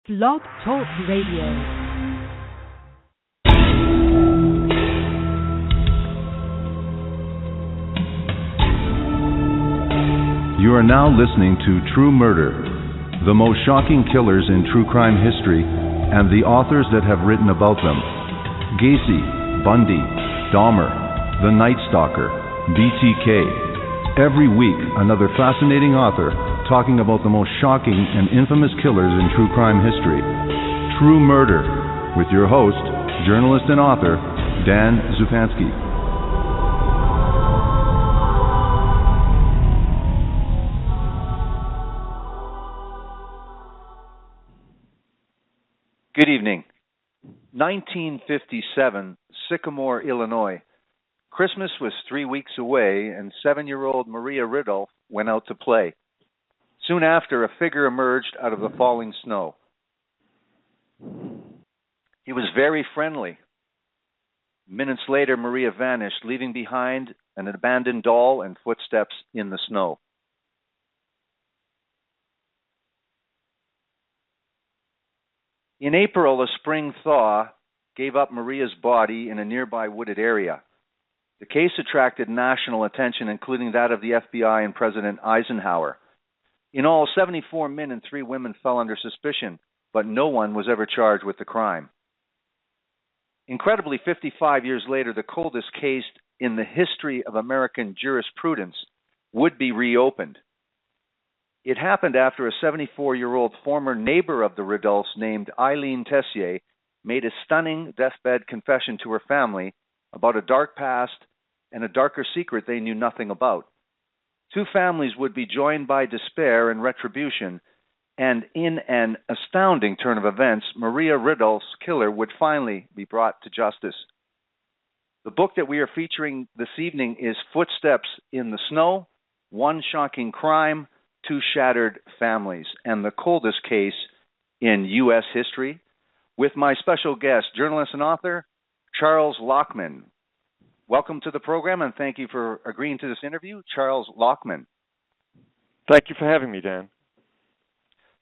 Blog Talk Radio. You are now listening to True Murder, the most shocking killers in true crime history, and the authors that have written about them. Gacy, Bundy, Dahmer, The Night Stalker, BTK. Every week, another fascinating author talking about the most shocking and infamous killers in true crime history. True Murder, with your host, journalist and author, Dan Zupansky. Good evening. 1957, Sycamore, Illinois. Christmas was 3 weeks away, and 7-year-old Maria Rudolph went out to play. Soon after, a figure emerged out of the falling snow. He was very friendly. Minutes later, Maria vanished, leaving behind an abandoned doll and footsteps in the snow. In April, a spring thaw gave up Maria's body in a nearby wooded area. The case attracted national attention, including that of the FBI and President Eisenhower. In all, 74 men and 3 women fell under suspicion, but no one was ever charged with the crime. Incredibly, 55 years later, the coldest case in the history of American jurisprudence would be reopened. It happened after a 74-year-old former neighbor of the Rudolphs named Eileen Tessier made a stunning deathbed confession to her family about a dark past and a darker secret they knew nothing about. 2 families would be joined by despair and retribution, and in an astounding turn of events, Maria Rudolph's killer would finally be brought to justice. The book that we are featuring this evening is Footsteps in the Snow, One Shocking Crime, 2 Shattered Families, and the coldest case in U.S. history, with my special guest, journalist and author, Charles Lockman. Welcome to the program, and thank you for agreeing to this interview, Charles Lockman. Thank you for having me, Dan.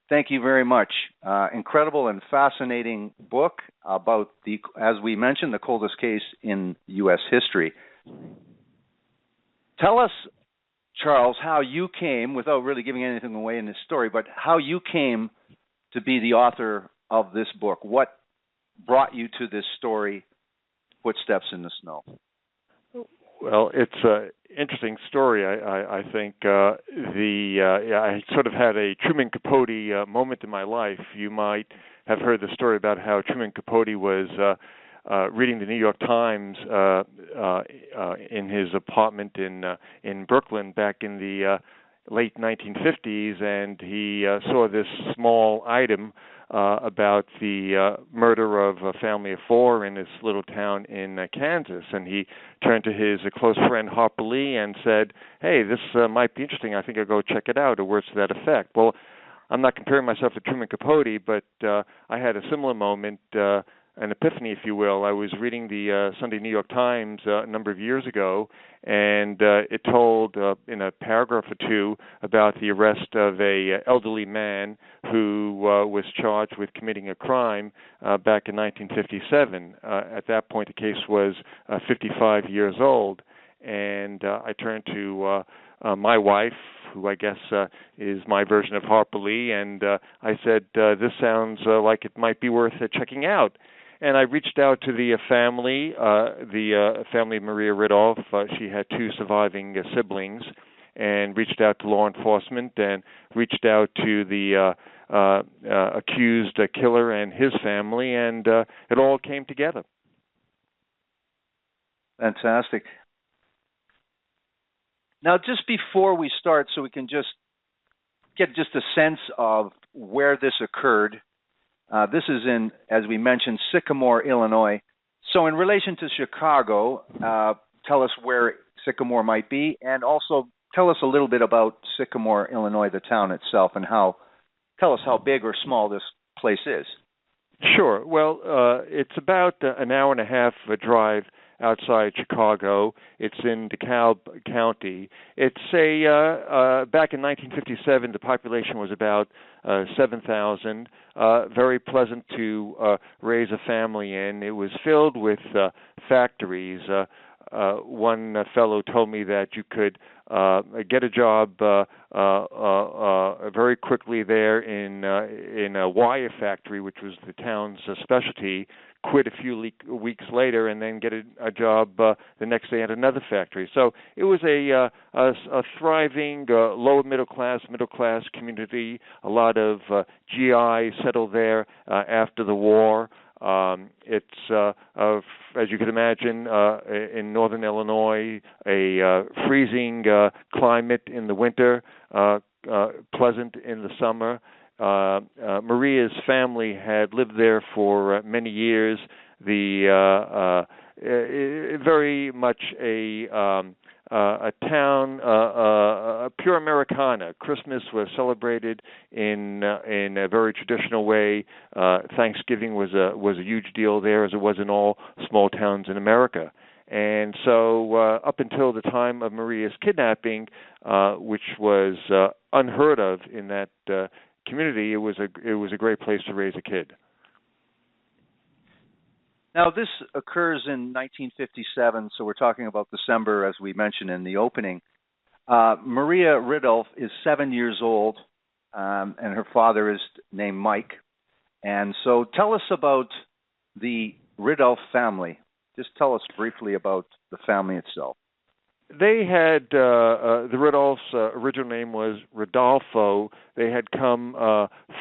Thank you very much. Incredible and fascinating book about, as we mentioned, the coldest case in U.S. history. Tell us, Charles, how you came, without really giving anything away in this story, but how you came to be the author of this book. What brought you to this story, Footsteps in the Snow? Well, it's an interesting story. I think I sort of had a Truman Capote moment in my life. You might have heard the story about how Truman Capote was reading the New York Times in his apartment in Brooklyn back in the late 1950s, and he saw this small item about the murder of a family of 4 in this little town in Kansas. And he turned to his close friend Harper Lee and said, "Hey, this might be interesting. I think I'll go check it out," or words to that effect. Well, I'm not comparing myself to Truman Capote, but I had a similar moment, an epiphany, if you will. I was reading the Sunday New York Times a number of years ago, and it told in a paragraph or 2 about the arrest of a elderly man who was charged with committing a crime back in 1957. At that point, the case was 55 years old, and I turned to my wife, who I guess is my version of Harper Lee, and I said, this sounds like it might be worth checking out. And I reached out to the family of Maria Rudolph. She had 2 surviving siblings, and reached out to law enforcement and reached out to the accused killer and his family, and it all came together. Fantastic. Now, just before we start, so we can just get just a sense of where this occurred, this is in, as we mentioned, Sycamore, Illinois. So in relation to Chicago, tell us where Sycamore might be, and also tell us a little bit about Sycamore, Illinois, the town itself, and tell us how big or small this place is. Sure. Well, it's about an hour and a half drive outside Chicago. It's in DeKalb County. It's back in 1957, the population was about 7,000. Very pleasant to raise a family in. It was filled with factories. One fellow told me that you could get a job very quickly there in a wire factory, which was the town's specialty, quit a few weeks later, and then get a job the next day at another factory. So it was a thriving lower middle class community. A lot of GI settled there after the war. It's, as you can imagine, in northern Illinois, a freezing climate in the winter, pleasant in the summer. Maria's family had lived there for many years. Very much a town, a pure Americana. Christmas was celebrated in a very traditional way. Thanksgiving was a huge deal there, as it was in all small towns in America. And so, up until the time of Maria's kidnapping, which was unheard of in that community, it was a great place to raise a kid. Now, this occurs in 1957, so we're talking about December, as we mentioned in the opening. Maria Ridulph is 7 years old, and her father is named Mike. And so tell us about the Rudolph family. Just tell us briefly about the family itself. They had, the Rudolphs' original name was Ridolfo. They had come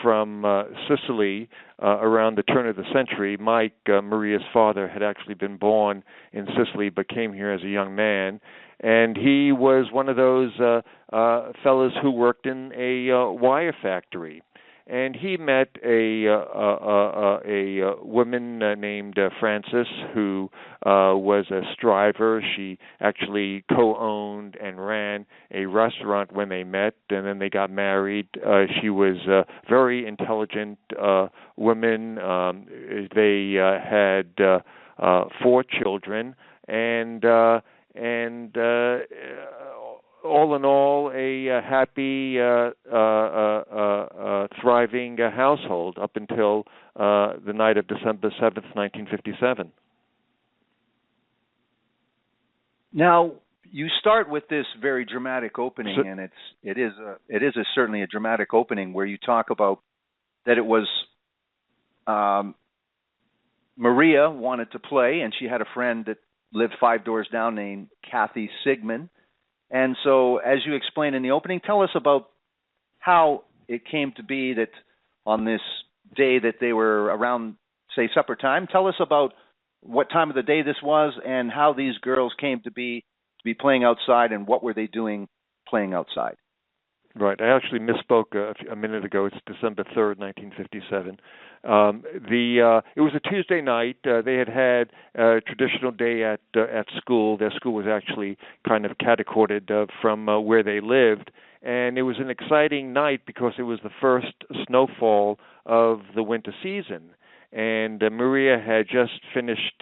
from Sicily around the turn of the century. Mike, Maria's father, had actually been born in Sicily but came here as a young man. And he was one of those fellows who worked in a wire factory. And he met a woman named Frances, who was a striver. She actually co-owned and ran a restaurant when they met, and then they got married. She was a very intelligent woman. They had 4 children, and all in all, a happy, thriving household up until the night of December 7th, 1957. Now, you start with this very dramatic opening, and it is certainly a dramatic opening where you talk about that it was Maria wanted to play, and she had a friend that lived 5 doors down named Kathy Sigman. And so, as you explained in the opening, tell us about how it came to be that on this day that they were around, say, supper time. Tell us about what time of the day this was and how these girls came to be playing outside, and what were they doing playing outside. Right. I actually misspoke a minute ago. It's December 3rd, 1957. It was a Tuesday night. They had a traditional day at school. Their school was actually kind of catty-cornered from where they lived. And it was an exciting night because it was the first snowfall of the winter season. And Maria had just finished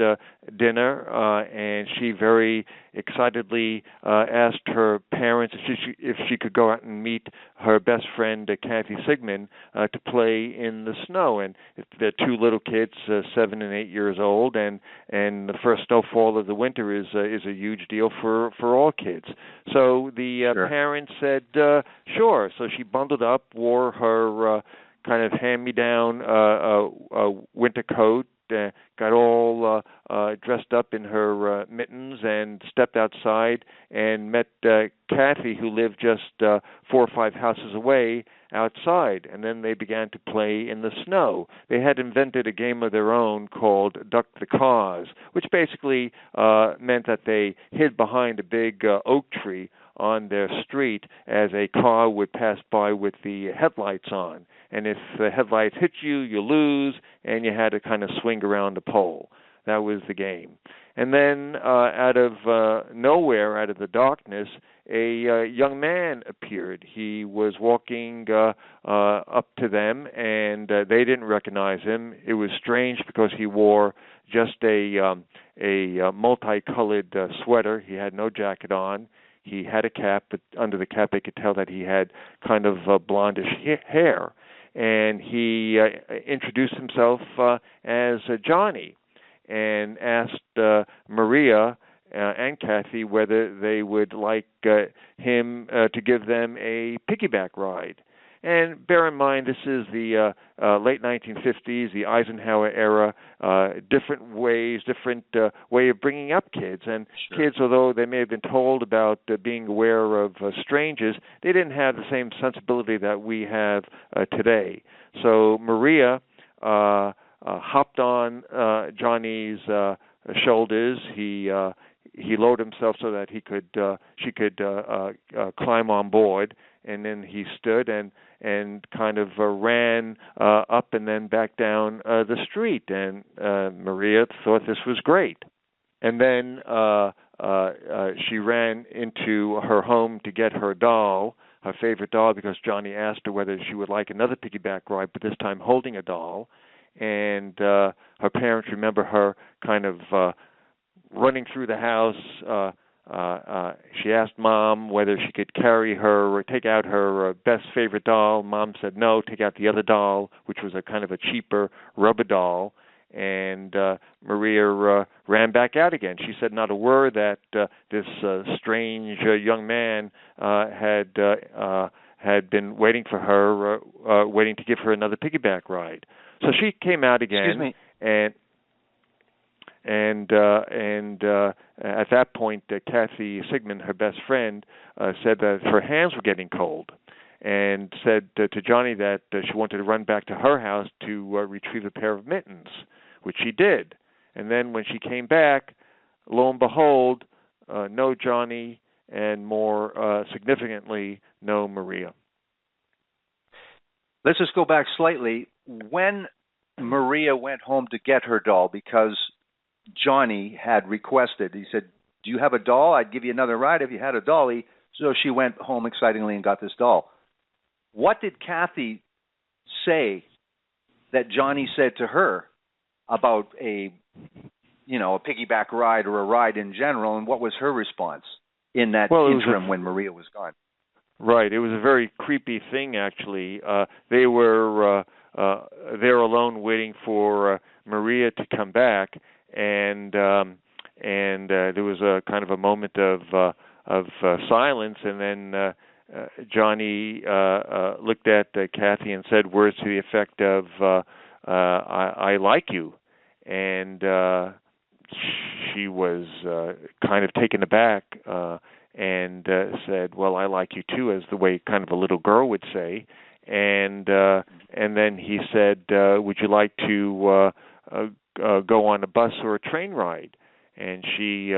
dinner, and she very excitedly asked her parents if she could go out and meet her best friend, Kathy Sigman, to play in the snow. And they're 2 little kids, 7 and 8 years old, and the first snowfall of the winter is a huge deal for all kids. So the Sure. Parents said, sure. So she bundled up, wore her kind of hand-me-down winter coat, got all dressed up in her mittens, and stepped outside and met Kathy, who lived just 4 or 5 houses away, outside. And then they began to play in the snow. They had invented a game of their own called Duck the Cars, which basically meant that they hid behind a big oak tree on their street as a car would pass by with the headlights on. And if the headlights hit you, you lose, and you had to kind of swing around the pole. That was the game. And then out of nowhere, out of the darkness, a young man appeared. He was walking up to them, and they didn't recognize him. It was strange because he wore just a multicolored sweater. He had no jacket on. He had a cap, but under the cap they could tell that he had kind of blondish hair. And he introduced himself as Johnny and asked Maria and Kathy whether they would like him to give them a piggyback ride. And bear in mind, this is the late 1950s, the Eisenhower era, different ways, different way of bringing up kids. And sure. Kids, although they may have been told about being aware of strangers, they didn't have the same sensibility that we have today. So Maria hopped on Johnny's shoulders. He lowered himself so that she could climb on board, and then he stood and kind of ran up and then back down the street. And Maria thought this was great. And then she ran into her home to get her doll, her favorite doll, because Johnny asked her whether she would like another piggyback ride, but this time holding a doll. And her parents remember her kind of running through the house. She asked Mom whether she could carry her or take out her best favorite doll. Mom said no, take out the other doll, which was a kind of a cheaper rubber doll. And Maria ran back out again. She said not a word that this strange young man had been waiting for her, waiting to give her another piggyback ride. So she came out again. Excuse me. And at that point, Kathy Sigman, her best friend, said that her hands were getting cold, and said to Johnny that she wanted to run back to her house to retrieve a pair of mittens, which she did. And then when she came back, lo and behold, no Johnny, and more significantly, no Maria. Let's just go back slightly. When Maria went home to get her doll, because Johnny had requested, he said, do you have a doll? I'd give you another ride if you had a dolly. So she went home excitedly and got this doll. What did Kathy say that Johnny said to her about a piggyback ride or a ride in general, and what was her response in that interim when Maria was gone? Right. It was a very creepy thing, actually. They were there alone waiting for Maria to come back, and there was a kind of a moment of silence, and then Johnny looked at Kathy and said words to the effect of I like you, and she was kind of taken aback and said, well, I like you too, as the way kind of a little girl would say. And then he said, would you like to go on a bus or a train ride? And she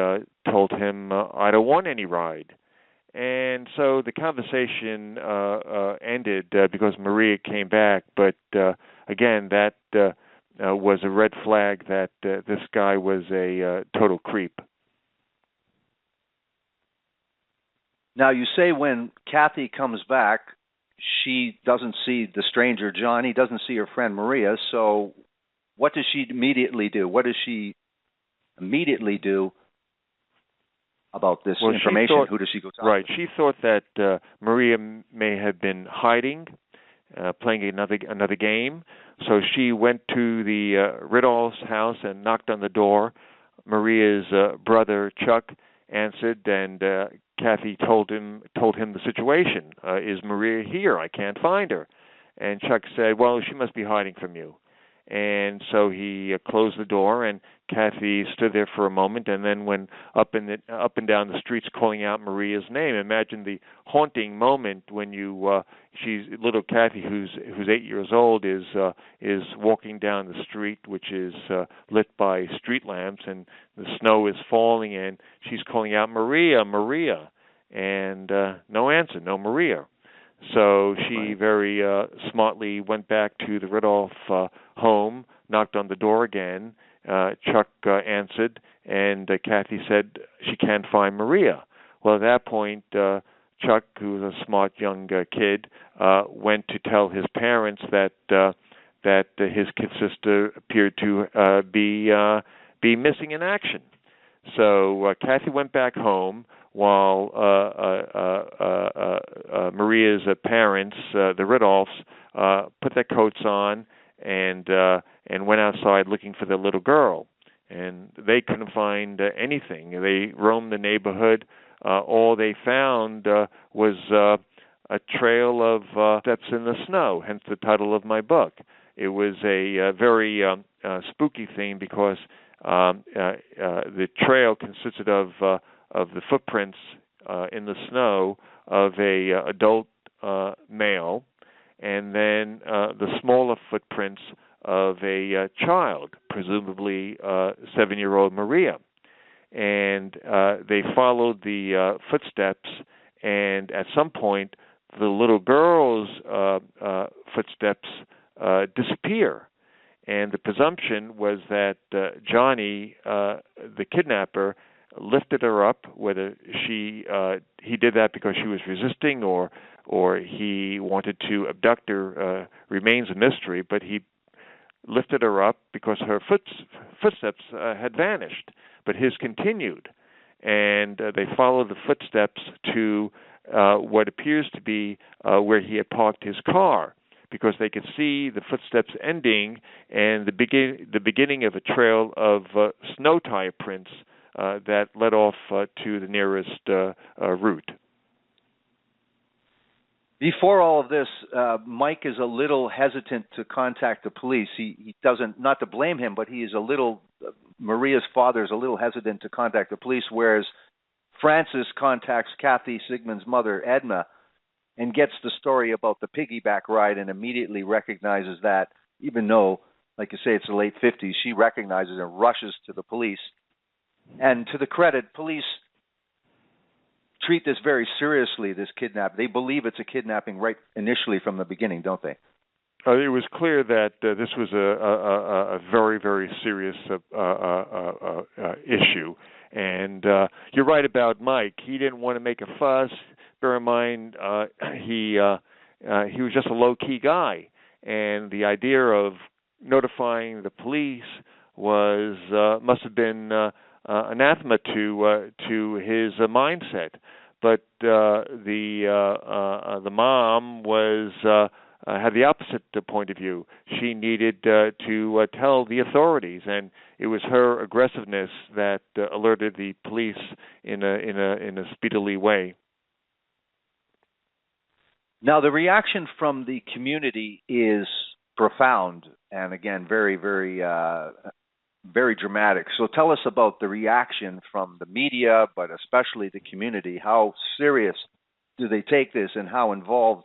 told him, I don't want any ride. And so the conversation ended because Maria came back. But again, that was a red flag that this guy was a total creep. Now, you say when Kathy comes back, she doesn't see the stranger Johnny, doesn't see her friend Maria. So what does she immediately do? What does she immediately do about this information? Who does she go talk to? Right. She thought that Maria may have been hiding, playing another game. So she went to the Rudolph's house and knocked on the door. Maria's brother, Chuck, answered, and Kathy told him the situation. Is Maria here? I can't find her. And Chuck said, well, she must be hiding from you. And so he closed the door, and Kathy stood there for a moment, and then went up and down the streets calling out Maria's name. Imagine the haunting moment when she's little Kathy, who's 8 years old, is walking down the street, which is lit by street lamps, and the snow is falling, and she's calling out Maria, Maria, and no answer, no Maria. So she very smartly went back to the Rudolph home, knocked on the door again. Chuck answered, and Kathy said she can't find Maria. Well, at that point, Chuck, who was a smart young kid, went to tell his parents that his kid sister appeared to be missing in action. So Kathy went back home while Maria's parents, the Ridulphs, put their coats on and went outside looking for their little girl. And they couldn't find anything. They roamed the neighborhood. All they found was a trail of steps in the snow, hence the title of my book. It was a very spooky thing because the trail consisted of the footprints in the snow of a adult male, and then the smaller footprints of a child, presumably 7-year-old Maria. And they followed the footsteps, and at some point, the little girl's footsteps disappear. And the presumption was that Johnny, the kidnapper, lifted her up, whether he did that because she was resisting or he wanted to abduct her remains a mystery, but he lifted her up because her footsteps had vanished, but his continued. And they followed the footsteps to what appears to be where he had parked his car, because they could see the footsteps ending and the beginning of a trail of snow tire prints that led off to the nearest route. Before all of this, Mike is a little hesitant to contact the police. He doesn't, not to blame him, but he is a little, Maria's father is a little hesitant to contact the police, whereas Francis contacts Kathy Sigman's mother, Edna, and gets the story about the piggyback ride and immediately recognizes that, even though, like you say, it's the late 50s, she recognizes and rushes to the police. And to the credit, police treat this very seriously, this kidnapping. They believe it's a kidnapping right initially from the beginning, don't they? It was clear that this was a very, very serious issue. And you're right about Mike. He didn't want to make a fuss. Bear in mind, he was just a low-key guy. And the idea of notifying the police must have been anathema to his mindset. But the mom had the opposite point of view. She needed to tell the authorities, and it was her aggressiveness that alerted the police in a speedily way. Now, the reaction from the community is profound, and again, very, very very dramatic. So tell us about the reaction from the media, but especially the community. How serious do they take this, and how involved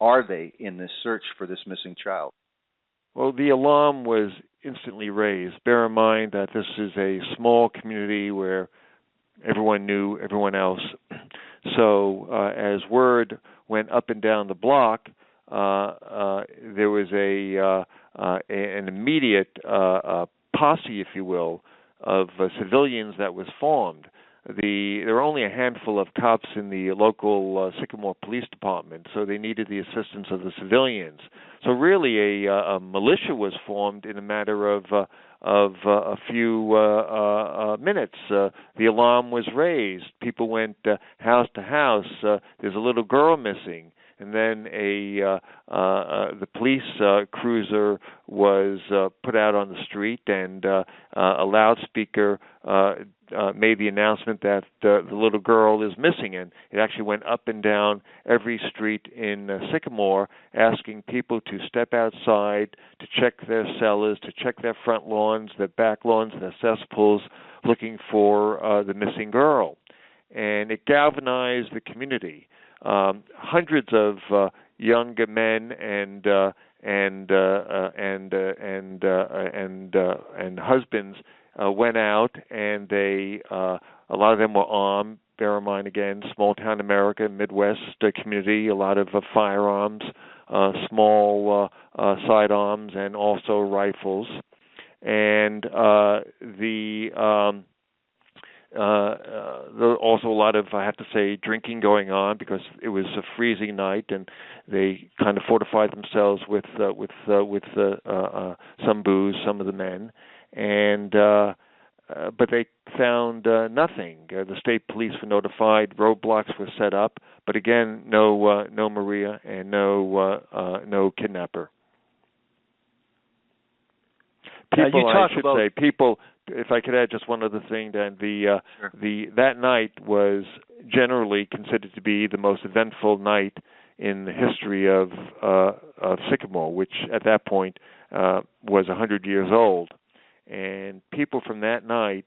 are they in this search for this missing child? Well, the alarm was instantly raised. Bear in mind that this is a small community where everyone knew everyone else. So as word went up and down the block, there was an immediate posse, if you will, of civilians that was formed. There were only a handful of cops in the local Sycamore Police Department, so they needed the assistance of the civilians. So really, a militia was formed in a matter of a few minutes. The alarm was raised. People went house to house. There's a little girl missing. And then the police cruiser was put out on the street, and a loudspeaker made the announcement that the little girl is missing. And it actually went up and down every street in Sycamore, asking people to step outside, to check their cellars, to check their front lawns, their back lawns, their cesspools, looking for the missing girl. And it galvanized the community. Hundreds of young men and husbands went out, and they a lot of them were armed. Bear in mind, again, small town America, Midwest community, a lot of firearms, small sidearms, and also rifles. And also a lot of, I have to say, drinking going on because it was a freezing night, and they kind of fortified themselves with some booze, some of the men, and but they found nothing. The state police were notified, roadblocks were set up, but again, no Maria and no kidnapper. People. If I could add just one other thing, Dan, that night was generally considered to be the most eventful night in the history of Sycamore, which at that point was 100 years old, and people from that night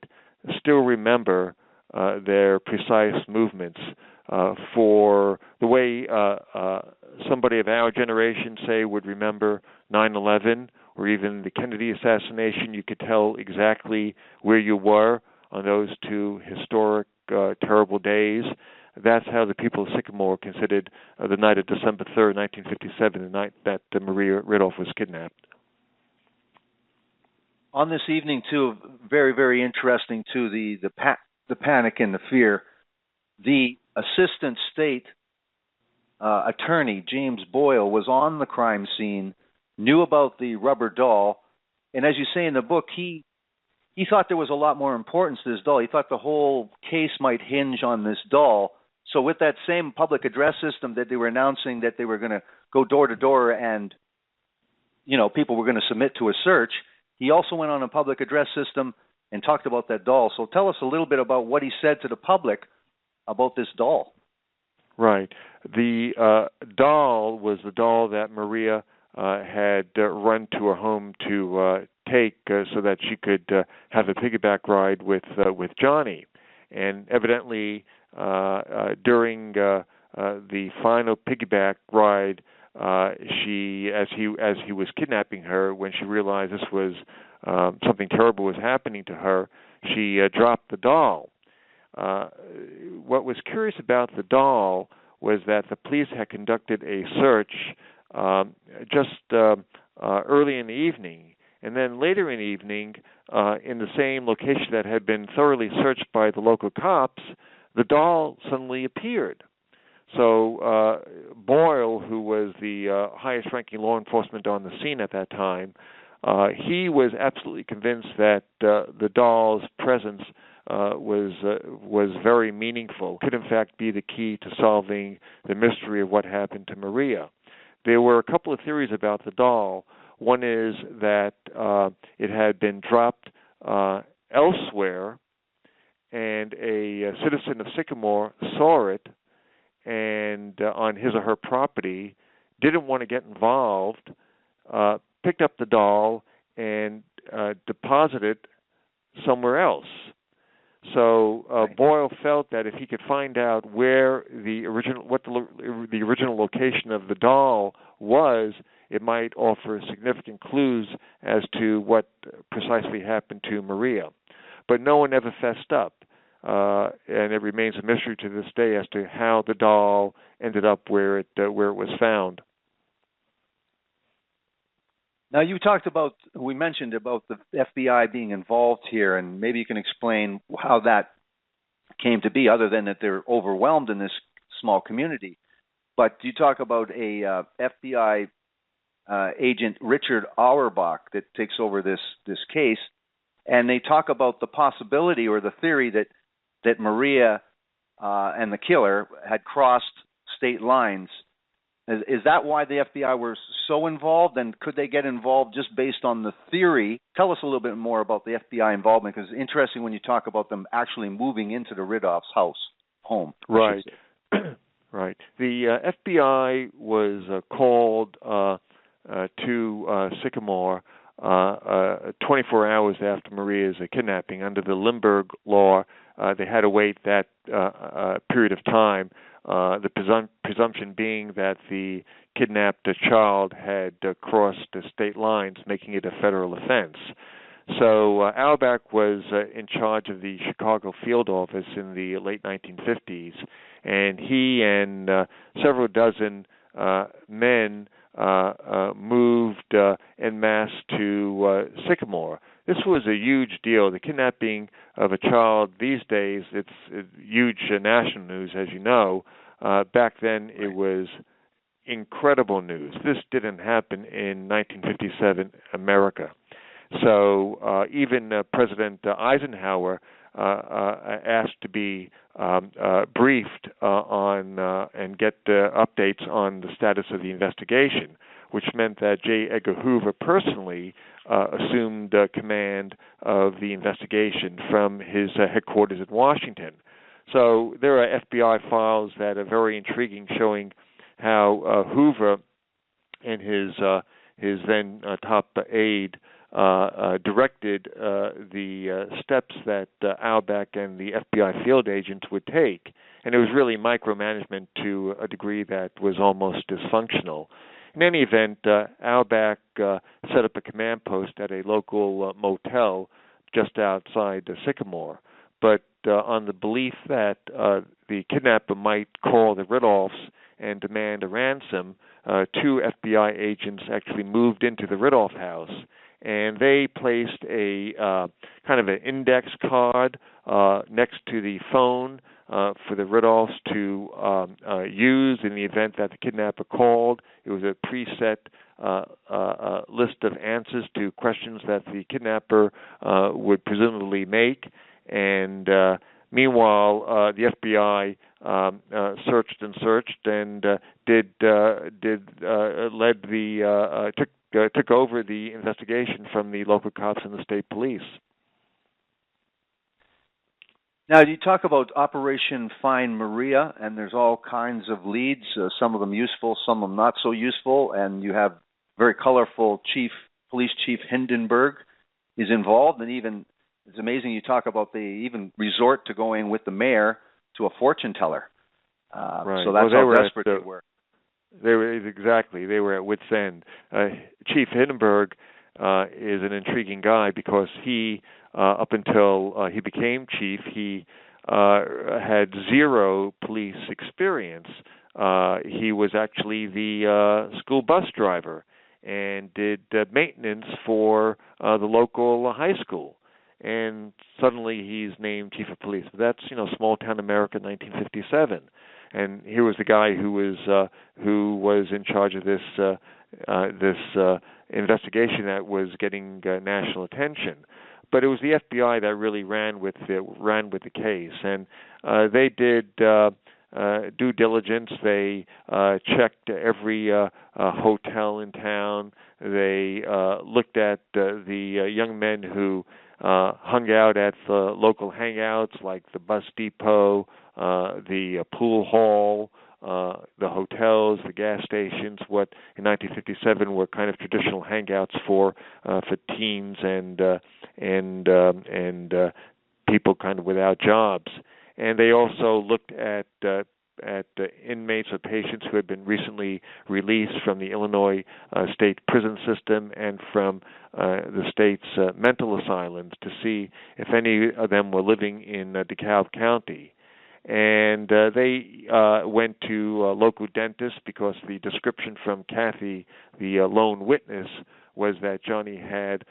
still remember their precise movements. For the way somebody of our generation, say, would remember 9/11 or even the Kennedy assassination, you could tell exactly where you were on those two historic, terrible days. That's how the people of Sycamore considered the night of December 3rd, 1957, the night that Maria Ridulph was kidnapped. On this evening, too, very, very interesting, too, the panic and the fear. The assistant state attorney, James Boyle, was on the crime scene, knew about the rubber doll, and as you say in the book, he thought there was a lot more importance to this doll. He thought the whole case might hinge on this doll. So with that same public address system that they were announcing that they were going to go door to door and, people were going to submit to a search, he also went on a public address system and talked about that doll. So tell us a little bit about what he said to the public about this doll. Right. The doll was the doll that Maria had run to her home to take so that she could have a piggyback ride with Johnny. And evidently, during the final piggyback ride, she, as he was kidnapping her, when she realized this was something terrible was happening to her, she dropped the doll. What was curious about the doll was that the police had conducted a search just early in the evening, and then later in the evening, in the same location that had been thoroughly searched by the local cops, the doll suddenly appeared. So Boyle, who was the highest-ranking law enforcement on the scene at that time, he was absolutely convinced that the doll's presence was very meaningful, could in fact be the key to solving the mystery of what happened to Maria. There were a couple of theories about the doll. One is that it had been dropped elsewhere, and a citizen of Sycamore saw it and on his or her property, didn't want to get involved, picked up the doll and deposited it somewhere else. So Boyle felt that if he could find out where the original location of the doll was, it might offer significant clues as to what precisely happened to Maria. But no one ever fessed up, and it remains a mystery to this day as to how the doll ended up where it was found. Now, we mentioned about the FBI being involved here, and maybe you can explain how that came to be, other than that they're overwhelmed in this small community. But you talk about a FBI agent, Richard Auerbach, that takes over this case, and they talk about the possibility or the theory that Maria and the killer had crossed state lines. Is that why the FBI were so involved, and could they get involved just based on the theory? Tell us a little bit more about the FBI involvement, because it's interesting when you talk about them actually moving into the Ridulph's home. Right. Right. The FBI was called to Sycamore 24 hours after Maria's kidnapping. Under the Limburg law, they had to wait that period of time. The presumption being that the kidnapped child had crossed the state lines, making it a federal offense. So Auerbach was in charge of the Chicago field office in the late 1950s, and he and several dozen men moved en masse to Sycamore. This was a huge deal. The kidnapping of a child these days, it's huge national news, as you know. Back then, it was incredible news. This didn't happen in 1957 America. So even President Eisenhower asked to be briefed on and get updates on the status of the investigation, which meant that J. Edgar Hoover personally assumed command of the investigation from his headquarters in Washington. So there are FBI files that are very intriguing, showing how Hoover and his then top aide directed the steps that Auerbach and the FBI field agents would take. And it was really micromanagement to a degree that was almost dysfunctional. In any event, Auerbach set up a command post at a local motel just outside Sycamore, but on the belief that the kidnapper might call the Rudolphs and demand a ransom, two FBI agents actually moved into the Rudolph house, and they placed a kind of an index card next to the phone for the Rudolphs to use in the event that the kidnapper called. It was a preset list of answers to questions that the kidnapper would presumably make. And meanwhile, the FBI searched and searched and took over the investigation from the local cops and the state police. Now, you talk about Operation Find Maria, and there's all kinds of leads, some of them useful, some of them not so useful, and you have very colorful Police Chief Hindenburg is involved, and even it's amazing you talk about they even resort to going with the mayor to a fortune teller. Right. So that's how desperate they were. They were at wit's end. Chief Hindenburg is an intriguing guy because he, up until he became chief, he had zero police experience. He was actually the school bus driver and did maintenance for the local high school. And suddenly he's named chief of police. That's small town America, 1957. And here was the guy who was in charge of this investigation that was getting national attention. But it was the FBI that really ran with the case, and they did due diligence. They checked every hotel in town. They looked at the young men who hung out at the local hangouts like the bus depot, the pool hall, the hotels, the gas stations, what in 1957 were kind of traditional hangouts for teens and people kind of without jobs. And they also looked at inmates or patients who had been recently released from the Illinois state prison system and from the state's mental asylums to see if any of them were living in DeKalb County. And they went to local dentists because the description from Kathy, the lone witness, was that Johnny had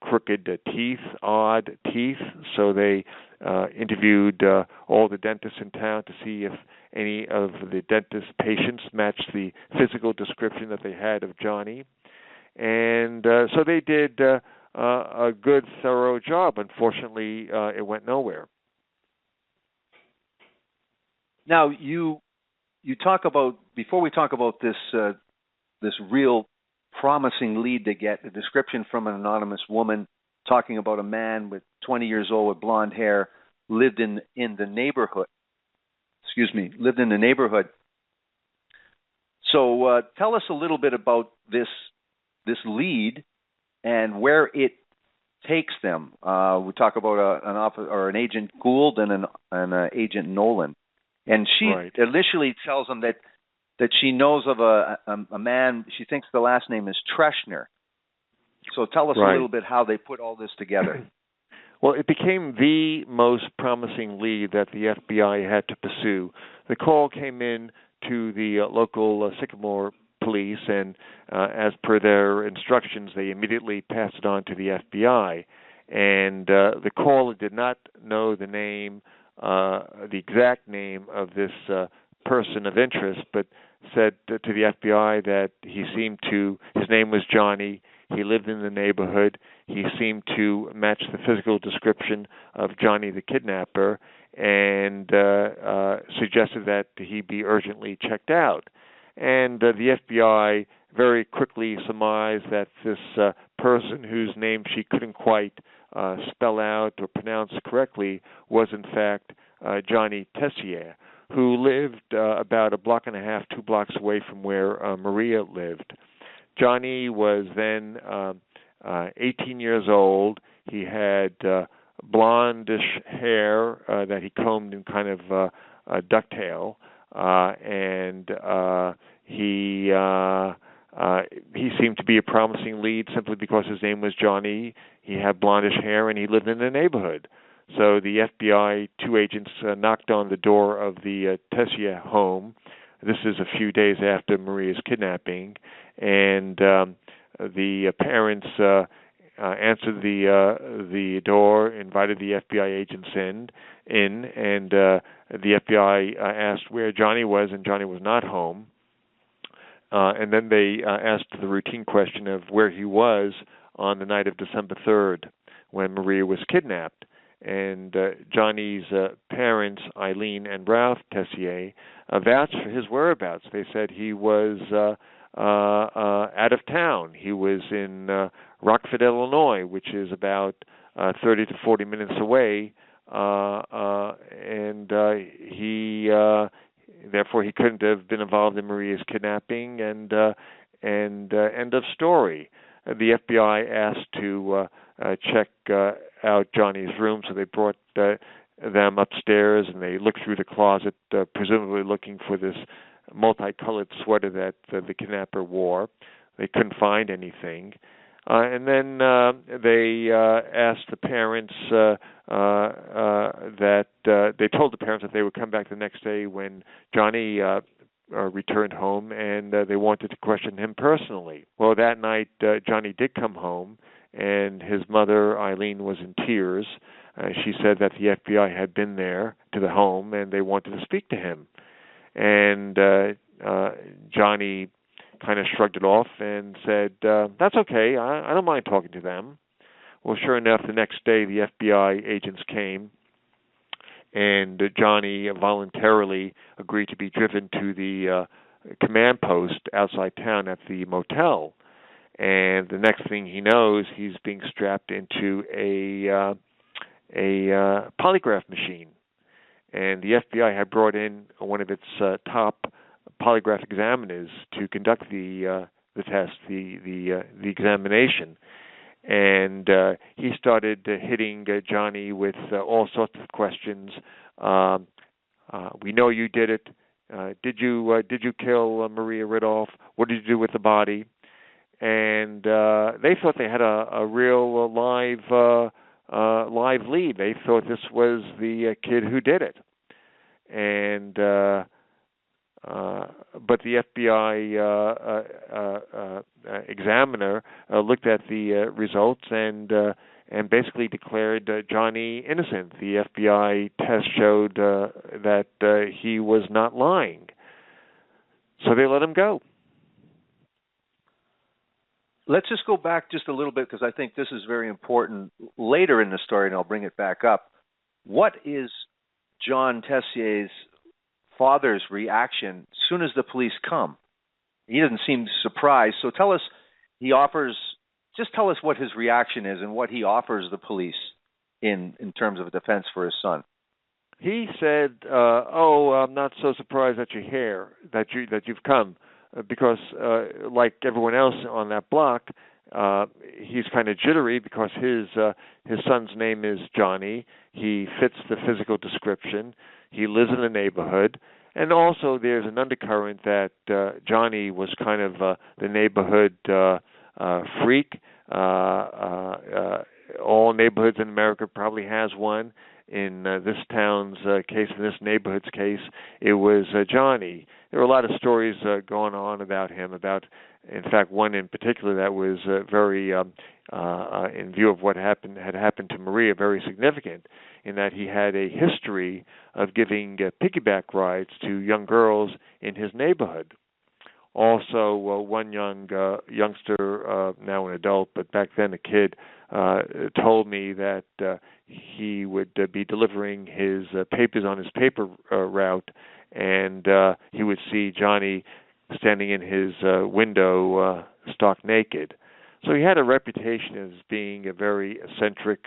crooked teeth, odd teeth. So they interviewed all the dentists in town to see if any of the dentist patients matched the physical description that they had of Johnny. And so they did a good, thorough job. Unfortunately, it went nowhere. Now, you talk about, before we talk about this real promising lead to get, a description from an anonymous woman talking about a man with 20 years old with blonde hair lived in the neighborhood. Lived in the neighborhood. So tell us a little bit about this lead and where it takes them. We talk about an agent Gould and an agent Nolan. And she initially tells them that she knows of a man. She thinks the last name is Treshner. So tell us a little bit how they put all this together. Well, it became the most promising lead that the FBI had to pursue. The call came in to the local Sycamore police, and as per their instructions, they immediately passed it on to the FBI. And the caller did not know the name, the exact name of this person of interest, but said to the FBI that his name was Johnny, he lived in the neighborhood, he seemed to match the physical description of Johnny the kidnapper, and suggested that he be urgently checked out. And the FBI very quickly surmised that this person, whose name she couldn't quite spell out or pronounce correctly, was in fact Johnny Tessier, who lived about a block and a half, 2 blocks away from where Maria lived. Johnny was then 18 years old. He had blondish hair that he combed in kind of a ducktail, and he seemed to be a promising lead simply because his name was Johnny. He had blondish hair, and he lived in the neighborhood. So the FBI 2 agents knocked on the door of the Tessier home. This is a few days after Maria's kidnapping, and the parents answered the door, invited the FBI agents in, and the FBI asked where Johnny was, and Johnny was not home. And then they asked the routine question of where he was on the night of December 3rd when Maria was kidnapped. And Johnny's parents, Eileen and Ralph Tessier, vouched for his whereabouts. They said he was out of town. He was in Rockford, Illinois, which is about 30 to 40 minutes away, and therefore he couldn't have been involved in Maria's kidnapping, and end of story. The FBI asked to check out Johnny's room, so they brought them upstairs, and they looked through the closet, presumably looking for this multicolored sweater that the kidnapper wore. They couldn't find anything. And then they asked the parents that they told the parents that they would come back the next day when Johnny returned home, and they wanted to question him personally. Well, that night, Johnny did come home, and his mother, Eileen, was in tears. She said that the FBI had been there to the home, and they wanted to speak to him. And Johnny kind of shrugged it off and said, that's okay, I don't mind talking to them. Well, sure enough, the next day the FBI agents came, and Johnny voluntarily agreed to be driven to the command post outside town at the motel. And the next thing he knows, he's being strapped into a polygraph machine. And the FBI had brought in one of its top polygraph examiners to conduct the test, the examination. And he started hitting Johnny with all sorts of questions. We know you did it. Did you kill Maria Rudolph? What did you do with the body? And they thought they had a real live lead. They thought this was the kid who did it. And but the FBI examiner looked at the results and basically declared Johnny innocent. The FBI test showed that he was not lying. So they let him go. Let's just go back just a little bit, because I think this is very important later in the story, and I'll bring it back up. What is John Tessier's father's reaction as soon as the police come? He doesn't seem surprised. So tell us what his reaction is and what he offers the police in terms of a defense for his son. He said, I'm not so surprised at your hair, that you've come, because like everyone else on that block, he's kind of jittery because his son's name is Johnny. He fits the physical description. He lives in the neighborhood. And also there's an undercurrent that Johnny was kind of the neighborhood freak. All all neighborhoods in America probably has one. In this town's case, in this neighborhood's case, it was Johnny. There were a lot of stories going on about him. In fact, one in particular that was very, in view of what had happened to Maria, very significant, in that he had a history of giving piggyback rides to young girls in his neighborhood. Also, one youngster, now an adult, but back then a kid, told me that he would be delivering his papers on his paper route, and he would see Johnny standing in his window stark naked. So he had a reputation as being a very eccentric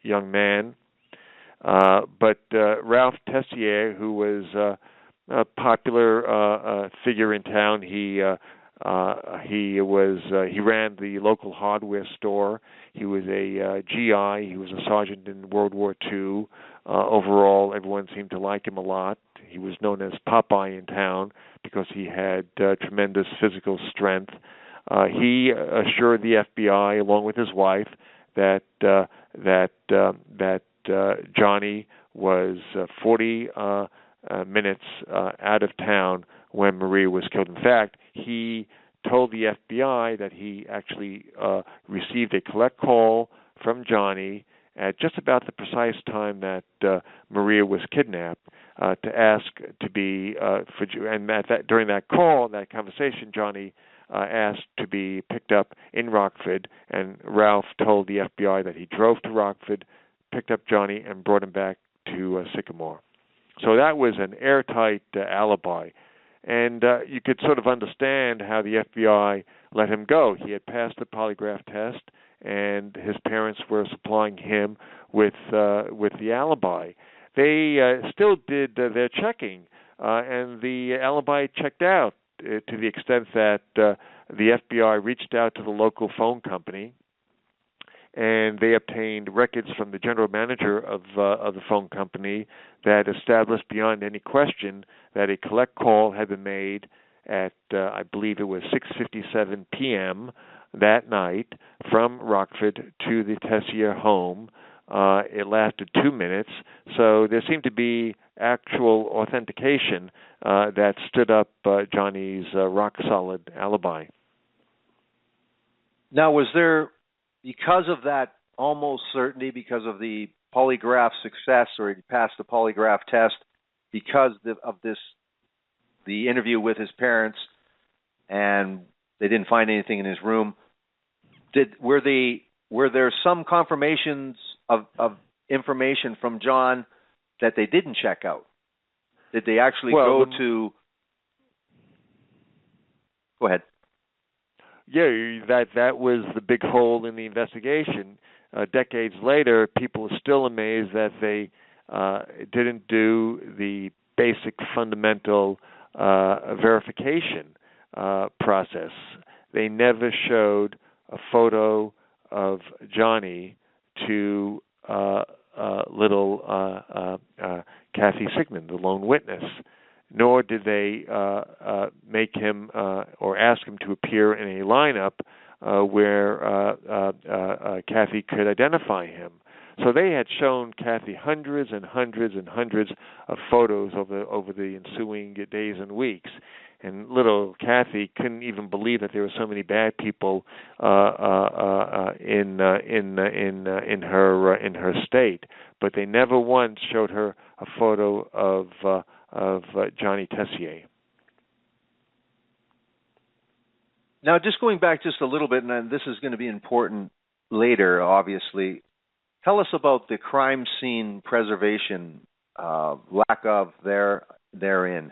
young man. But Ralph Tessier, who was a popular figure in town, he ran the local hardware store. He was a GI. He was a sergeant in World War II. Overall, everyone seemed to like him a lot. He was known as Popeye in town because he had tremendous physical strength. He assured the FBI, along with his wife, that Johnny was 40 minutes out of town when Maria was killed. In fact, he told the FBI that he actually received a collect call from Johnny at just about the precise time that Maria was kidnapped to ask to be during that call, that conversation, Johnny asked to be picked up in Rockford, and Ralph told the FBI that he drove to Rockford, picked up Johnny, and brought him back to Sycamore. So that was an airtight alibi. And you could sort of understand how the FBI let him go. He had passed the polygraph test, and his parents were supplying him with the alibi. They still did their checking, and the alibi checked out to the extent that the FBI reached out to the local phone company, and they obtained records from the general manager of the phone company that established beyond any question that a collect call had been made at, I believe it was 6:57 p.m. that night from Rockford to the Tessier home. It lasted 2 minutes, so there seemed to be actual authentication that stood up Johnny's rock-solid alibi. Now, was there, because of that almost certainty, because of the polygraph success, or he passed the polygraph test, because of the interview with his parents, and they didn't find anything in his room, were there some confirmations of information from John that they didn't check out? Did they actually go ahead. Yeah, that was the big hole in the investigation. Decades later, people are still amazed that they didn't do the basic fundamental verification process. They never showed a photo of Johnny to little Kathy Sigman, the lone witness, nor did they make him or ask him to appear in a lineup where Kathy could identify him. So they had shown Kathy hundreds and hundreds and hundreds of photos over the ensuing days and weeks, and little Kathy couldn't even believe that there were so many bad people in her state. But they never once showed her a photo of Johnny Tessier. Now, just going back just a little bit, and this is going to be important later, obviously. Tell us about the crime scene preservation, lack of therein.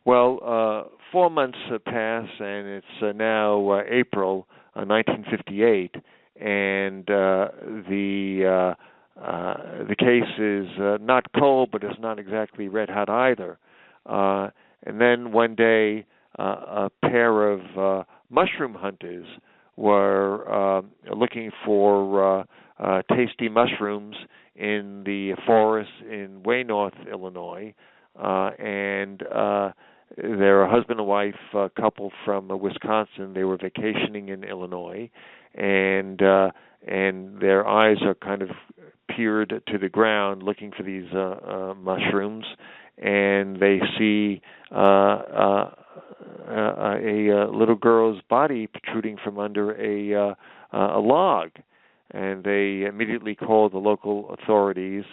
Well, 4 months pass, and it's now April 1958, and the case is not cold, but it's not exactly red hot either. And then one day, a pair of mushroom hunters were looking for tasty mushrooms in the forest in way north Illinois, and they're a husband and wife couple from Wisconsin. They were vacationing in Illinois, and and their eyes are kind of peered to the ground looking for these mushrooms, and they see a little girl's body protruding from under a log, and they immediately call the local authorities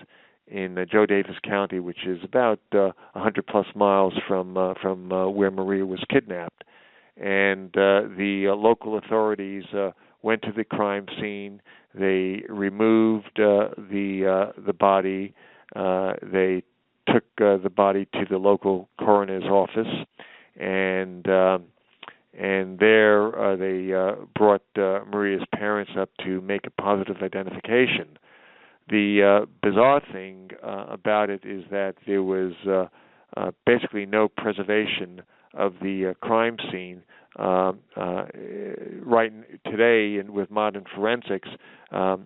in Joe Davis County, which is about 100 plus miles from where Maria was kidnapped. And the local authorities went to the crime scene. They removed the body. They took the body to the local coroner's office, and there they brought Maria's parents up to make a positive identification. The bizarre thing about it is that there was basically no preservation of the crime scene. Right today, and with modern forensics, every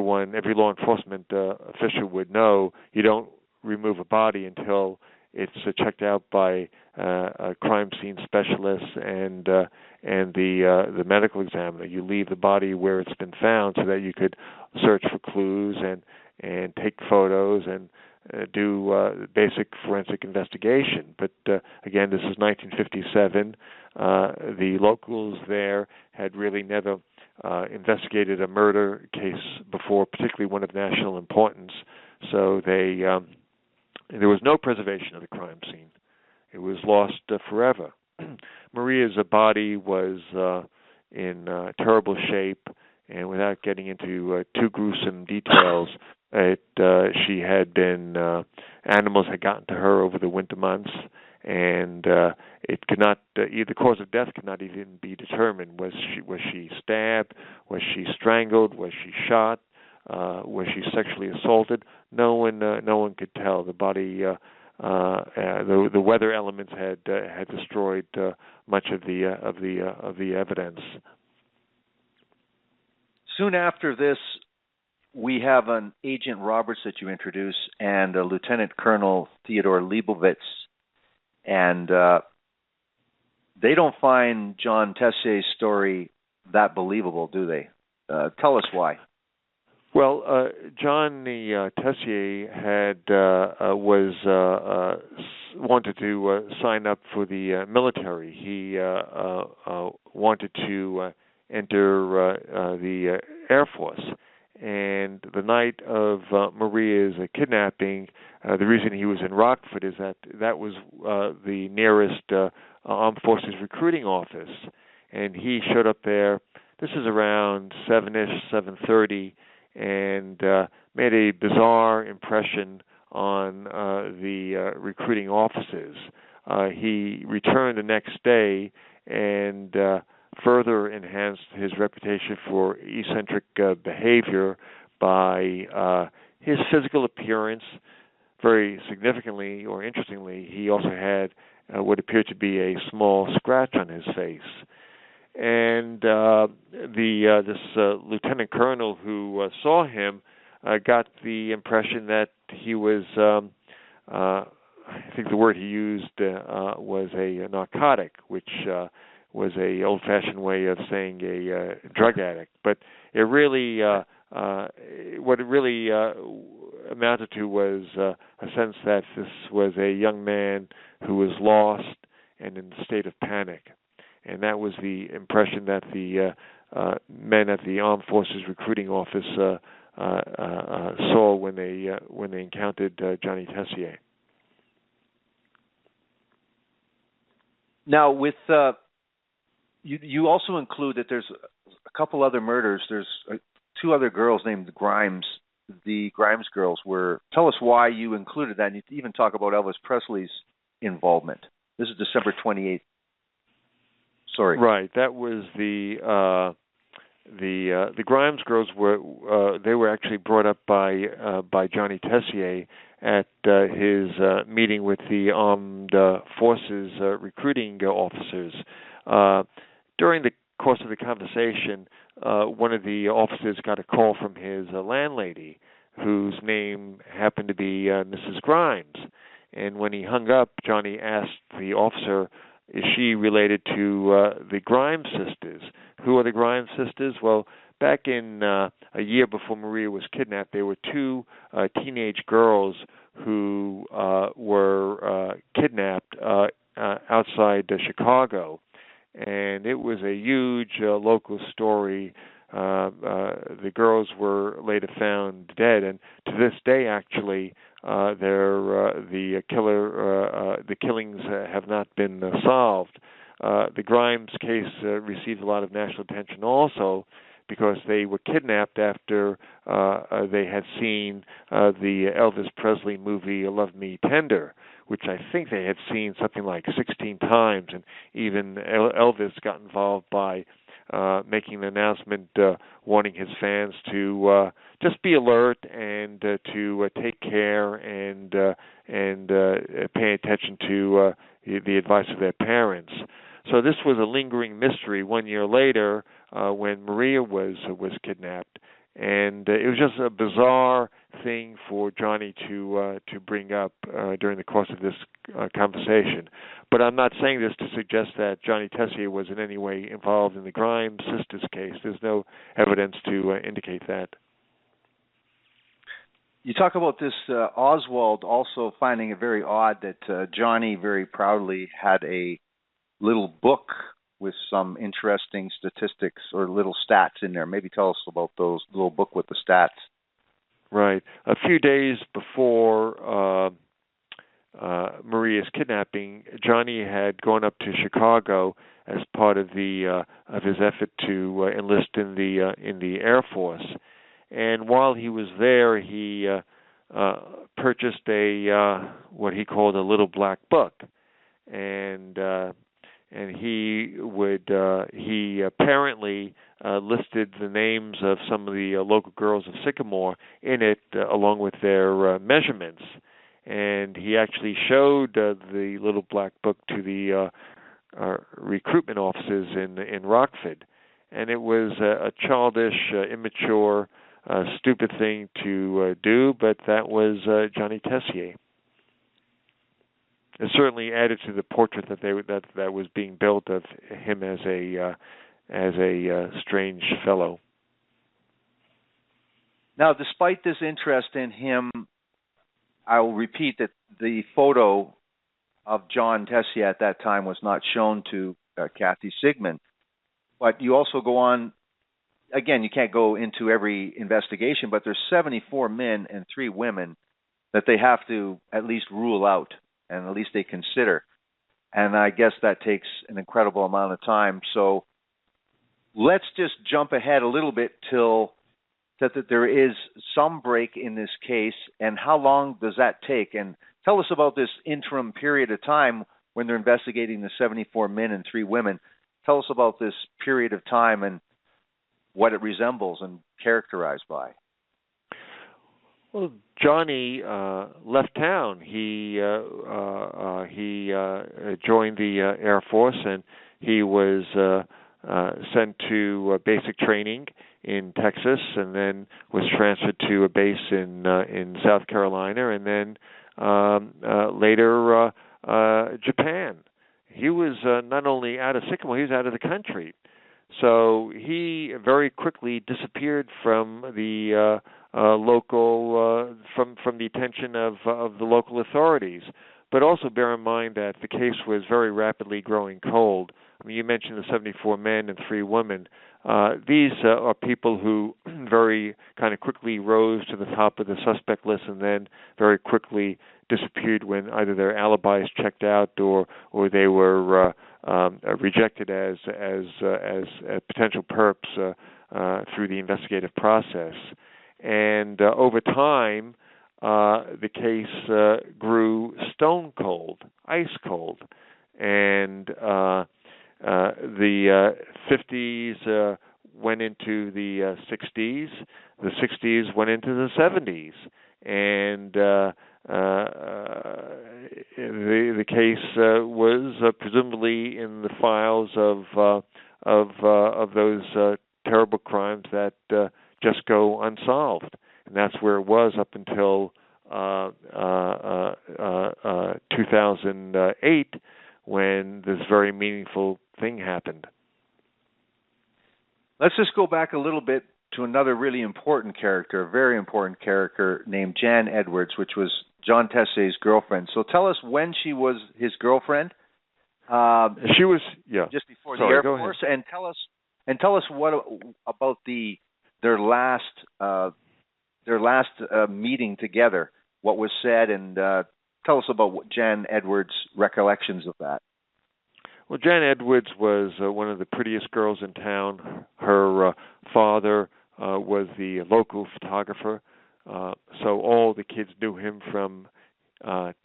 law enforcement official would know you don't remove a body until it's checked out by a crime scene specialist and the medical examiner. You leave the body where it's been found so that you could search for clues and take photos and do basic forensic investigation. But again, this is 1957. The locals there had really never investigated a murder case before, particularly one of national importance. So there was no preservation of the crime scene. It was lost forever. Maria's body was in terrible shape, and without getting into too gruesome details, she had been animals had gotten to her over the winter months, and it could not the cause of death could not even be determined. Was she stabbed? Was she strangled? Was she shot? Was she sexually assaulted? No one could tell. The body, the weather elements had destroyed much of the evidence. Soon after this, we have an Agent Roberts that you introduce and a Lieutenant Colonel Theodore Leibovitz, and they don't find John Tessier's story that believable, do they? Tell us why. Well, John Tessier had wanted to sign up for the military. He wanted to enter the Air Force. And the night of Maria's kidnapping, the reason he was in Rockford is that was the nearest Armed Forces recruiting office. And he showed up there. This is around 7:30, and made a bizarre impression on the recruiting officers. He returned the next day and further enhanced his reputation for eccentric behavior by his physical appearance. Very significantly or interestingly, he also had what appeared to be a small scratch on his face. And this lieutenant colonel who saw him got the impression that he was, I think the word he used was a narcotic, which was a old-fashioned way of saying a drug addict. But it really, what it really amounted to was a sense that this was a young man who was lost and in a state of panic. And that was the impression that the men at the Armed Forces recruiting office saw when they encountered Johnny Tessier. Now, with you also include that there's a couple other murders. There's two other girls named Grimes. The Grimes girls were. Tell us why you included that. And you even talk about Elvis Presley's involvement. This is December 28th. Sorry. Right. That was the Grimes girls were they were actually brought up by Johnny Tessier at his meeting with the Armed Forces recruiting officers. During the course of the conversation, one of the officers got a call from his landlady, whose name happened to be Mrs. Grimes. And when he hung up, Johnny asked the officer is she related to the Grimes sisters? Who are the Grimes sisters? Well, back in a year before Maria was kidnapped, there were two teenage girls who were kidnapped outside Chicago, and it was a huge local story. The girls were later found dead, and to this day, actually, the killings have not been solved. The Grimes case received a lot of national attention also because they were kidnapped after they had seen the Elvis Presley movie Love Me Tender, which I think they had seen something like 16 times, and even Elvis got involved by making an announcement warning his fans to just be alert and to take care and pay attention to the advice of their parents. So this was a lingering mystery 1 year later when Maria was kidnapped, and it was just a bizarre thing for Johnny to bring up during the course of this conversation. But I'm not saying this to suggest that Johnny Tessier was in any way involved in the Grimes sisters case. There's no evidence to indicate that. You talk about this Oswald also finding it very odd that Johnny very proudly had a little book with some interesting statistics or little stats in there. Maybe tell us about those little book with the stats. Right. A few days before Maria's kidnapping, Johnny had gone up to Chicago as part of his effort to enlist in the Air Force. And while he was there, he purchased what he called a little black book, and he apparently listed the names of some of the local girls of Sycamore in it, along with their measurements. And he actually showed the little black book to the recruitment offices in Rockford. And it was a childish, immature, stupid thing to do, but that was Johnny Tessier. It certainly added to the portrait that was being built of him as a strange fellow. Now, despite this interest in him, I will repeat that the photo of John Tessier at that time was not shown to Kathy Sigman. But you also go on, again, you can't go into every investigation, but there's 74 men and 3 women that they have to at least rule out, and at least they consider. And I guess that takes an incredible amount of time. So let's just jump ahead a little bit till that there is some break in this case, and how long does that take? And tell us about this interim period of time when they're investigating the 74 men and 3 women. Tell us about this period of time and what it resembles and characterized by. Well, Johnny left town. He joined the Air Force, and he was sent to basic training in Texas, and then was transferred to a base in South Carolina, and then later Japan. He was not only out of Sycamore, he was out of the country. So he very quickly disappeared from the local, from the attention of the local authorities. But also bear in mind that the case was very rapidly growing cold. I mean, you mentioned the 74 men and 3 women. These are people who very kind of quickly rose to the top of the suspect list and then very quickly disappeared when either their alibis checked out or they were rejected as potential perps through the investigative process. And over time, the case grew stone cold, ice cold, and the 50s went into the 60s, the 60s went into the 70s, and the case was presumably in the files of those terrible crimes that just go unsolved, and that's where it was up until 2008, when this very meaningful thing happened. Let's just go back a little bit to another really important character, a very important character named Jan Edwards, which was John Tessier's girlfriend. So tell us when she was his girlfriend. She was, just before the Air Force, and tell us what about their last meeting together. What was said, and tell us about Jan Edwards' recollections of that. Well, Jan Edwards was one of the prettiest girls in town. Her father was the local photographer, so all the kids knew him from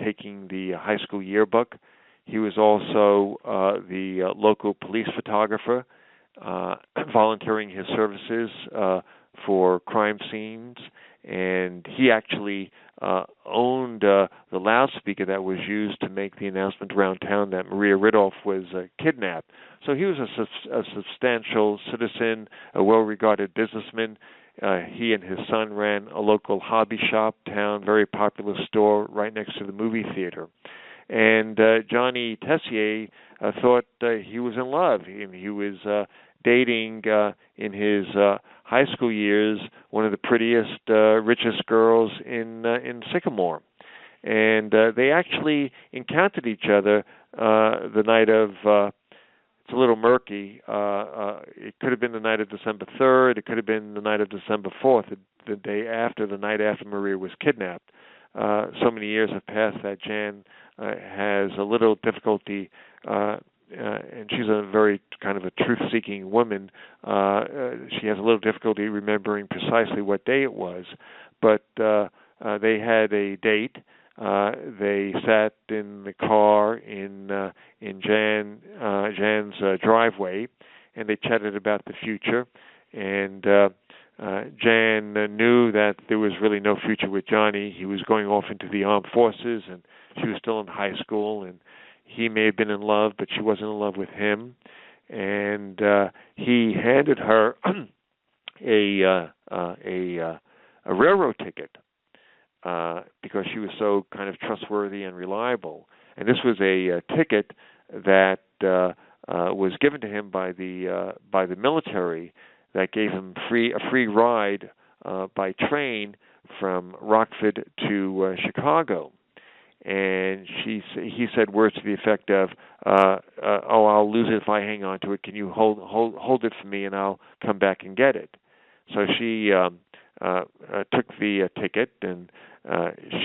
taking the high school yearbook. He was also the local police photographer, volunteering his services for crime scenes, and he actually owned the loudspeaker that was used to make the announcement around town that Maria Rudolph was kidnapped. So he was a substantial citizen, a well-regarded businessman. He and his son ran a local hobby shop town, very popular store right next to the movie theater. And Johnny Tessier thought he was in love. He was dating in his high school years one of the prettiest, richest girls in Sycamore. And they actually encountered each other the night of, it's a little murky, it could have been the night of December 3rd, it could have been the night of December 4th, the night after Maria was kidnapped. So many years have passed that Jan has a little difficulty, and she's a very kind of a truth-seeking woman. She has a little difficulty remembering precisely what day it was, but they had a date. They sat in the car in Jan's driveway, and they chatted about the future. And Jan knew that there was really no future with Johnny. He was going off into the armed forces, and she was still in high school, and he may have been in love, but she wasn't in love with him. And he handed her a railroad ticket because she was so kind of trustworthy and reliable. And this was a ticket that was given to him by the military that gave him a free ride by train from Rockford to Chicago. And he said words to the effect of, "Oh, I'll lose it if I hang on to it. Can you hold it for me, and I'll come back and get it?" So she took the ticket, and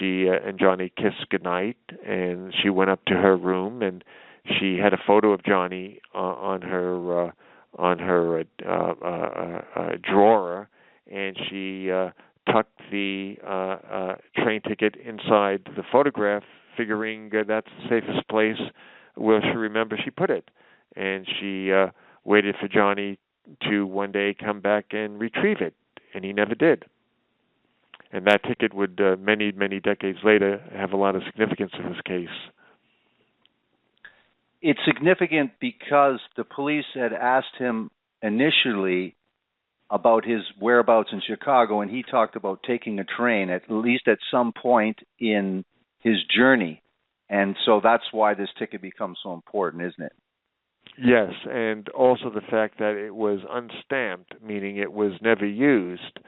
she and Johnny kissed goodnight, and she went up to her room, and she had a photo of Johnny on her drawer, and she tucked the train ticket inside the photograph, figuring that's the safest place where she remember she put it. And she waited for Johnny to one day come back and retrieve it, and he never did. And that ticket would, many, many decades later, have a lot of significance in this case. It's significant because the police had asked him initially about his whereabouts in Chicago, and he talked about taking a train, at least at some point in his journey. And so that's why this ticket becomes so important, isn't it? Yes, and also the fact that it was unstamped, meaning it was never used.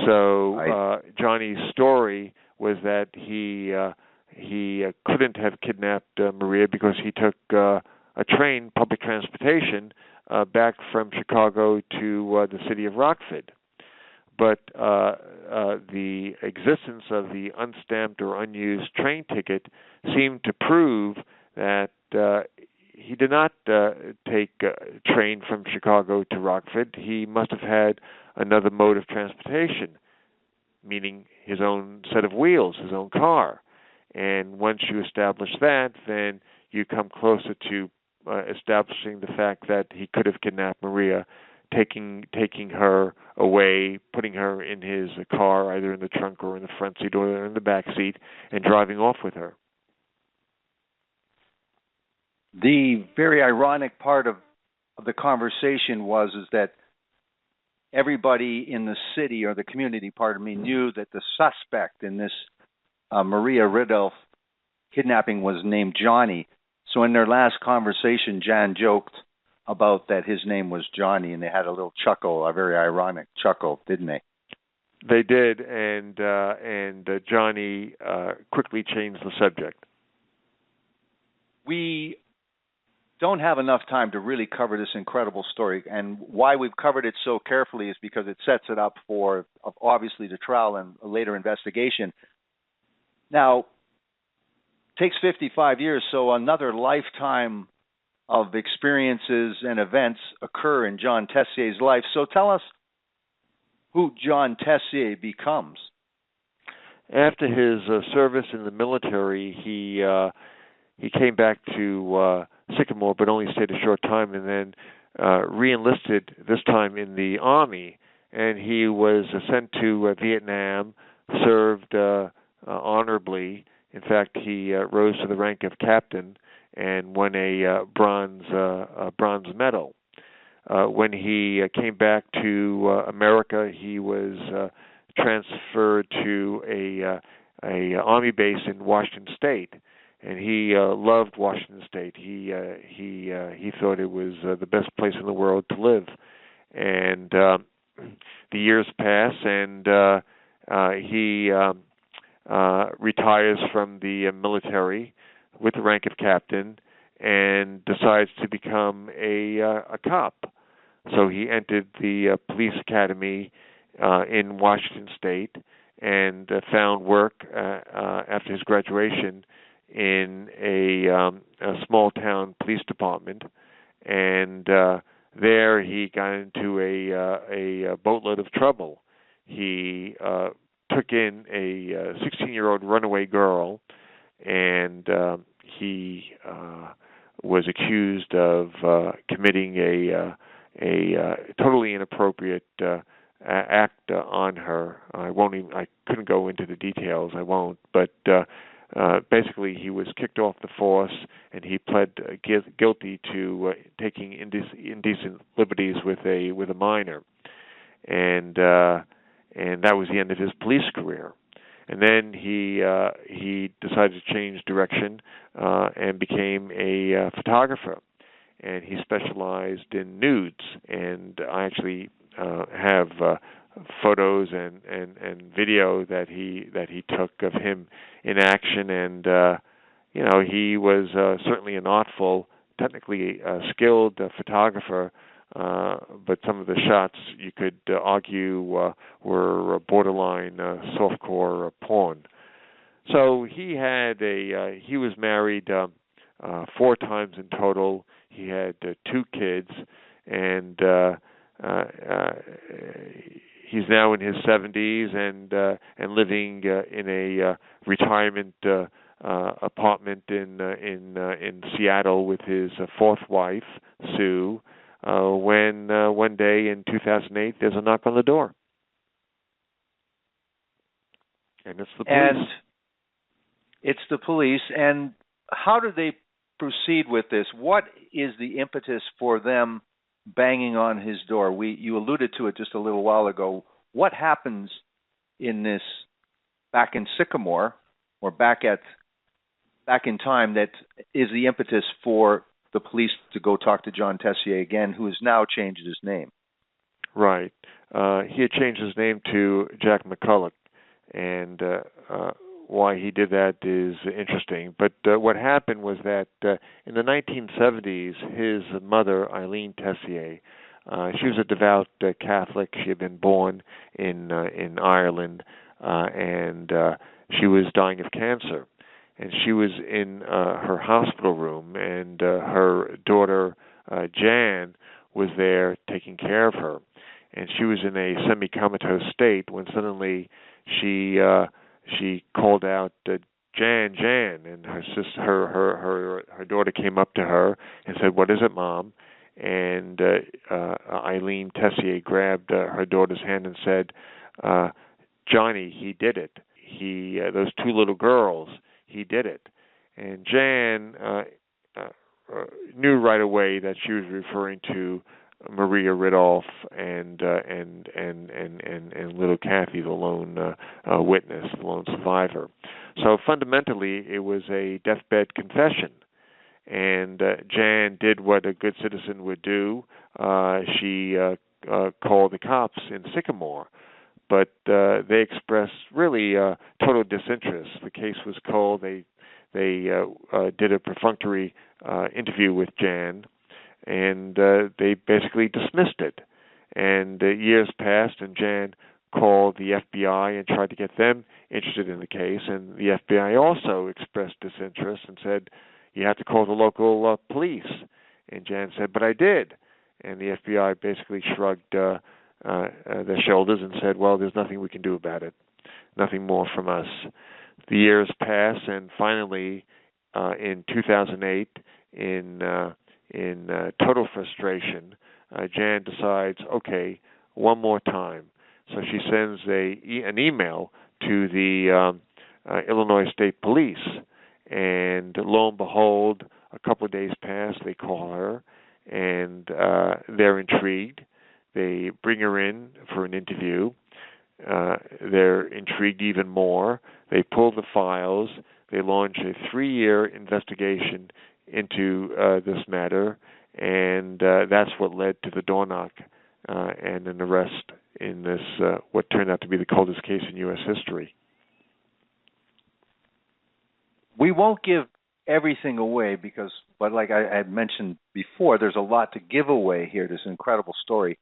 So right. Johnny's story was that he couldn't have kidnapped Maria because he took a train, public transportation, back from Chicago to the city of Rockford. But the existence of the unstamped or unused train ticket seemed to prove that he did not take a train from Chicago to Rockford. He must have had another mode of transportation, meaning his own set of wheels, his own car. And once you establish that, then you come closer to establishing the fact that he could have kidnapped Maria, taking her away, putting her in his car, either in the trunk or in the front seat or in the back seat, and driving off with her. The very ironic part of the conversation is that everybody in the city, or the community, knew that the suspect in this Maria Rudolph kidnapping was named Johnny. So in their last conversation, Jan joked about that his name was Johnny, and they had a little chuckle, a very ironic chuckle, didn't they? They did, and Johnny quickly changed the subject. We don't have enough time to really cover this incredible story, and why we've covered it so carefully is because it sets it up for, obviously, the trial and a later investigation. Now, it takes 55 years, so another lifetime of experiences and events occur in John Tessier's life. So tell us who John Tessier becomes. After his service in the military, he came back to Sycamore, but only stayed a short time, and then re-enlisted, this time in the Army. And he was sent to Vietnam, served honorably. In fact, he rose to the rank of captain and won a bronze medal. When he came back to America, he was transferred to a Army base in Washington State, and he loved Washington State. He thought it was the best place in the world to live. And the years pass, and he retires from the military with the rank of captain and decides to become a cop. So he entered the police academy in Washington State and found work after his graduation in a small town police department, and there he got into a boatload of trouble. He took in a 16-year-old runaway girl, and he was accused of committing a totally inappropriate act on her. I couldn't go into the details. I won't. But basically, he was kicked off the force, and he pled guilty to taking indecent liberties with a minor, and that was the end of his police career. And then he decided to change direction and became a photographer, and he specialized in nudes. And I actually have photos and video that he took of him in action, and he was certainly an artful, technically skilled photographer, but some of the shots you could argue were borderline softcore porn. So he was married 4 times in total. He had 2 kids, and he's now in his 70s and living in a retirement apartment in Seattle with his 4th wife, Sue. When one day in 2008, there's a knock on the door, and it's the police. And it's the police. And how do they proceed with this? What is the impetus for them banging on his door? You alluded to it just a little while ago. What happens in this back in Sycamore, or back in time, that is the impetus for the police to go talk to John Tessier again, who has now changed his name? Right. He had changed his name to Jack McCulloch, and why he did that is interesting. But what happened was that in the 1970s, his mother, Eileen Tessier, she was a devout Catholic. She had been born in Ireland, and she was dying of cancer. And she was in her hospital room, and her daughter, Jan, was there taking care of her. And she was in a semi-comatose state when suddenly she called out, Jan, and her sister, her daughter came up to her and said, "What is it, Mom?" And Eileen Tessier grabbed her daughter's hand and said, "Johnny, he did it. Those 2 little girls, he did it." And Jan knew right away that she was referring to Maria Ridulph and little Kathy, the lone witness, the lone survivor. So fundamentally, it was a deathbed confession, And Jan did what a good citizen would do. She called the cops in Sycamore, but they expressed really total disinterest. The case was cold. They did a perfunctory interview with Jan, and they basically dismissed it. And years passed, and Jan called the FBI and tried to get them interested in the case. And the FBI also expressed disinterest and said, you have to call the local police. And Jan said, but I did. And the FBI basically shrugged their shoulders and said, well, there's nothing we can do about it, nothing more from us. The years pass, and finally, in 2008, in total frustration, Jan decides, okay, one more time. So she sends an email to the Illinois State Police, and lo and behold, a couple of days pass, they call her, and they're intrigued. They bring her in for an interview. They're intrigued even more. They pull the files. They launch a 3-year investigation into this matter, and that's what led to the door knock and an arrest in this, what turned out to be the coldest case in U.S. history. We won't give everything away but like I had mentioned before, there's a lot to give away here, this incredible story.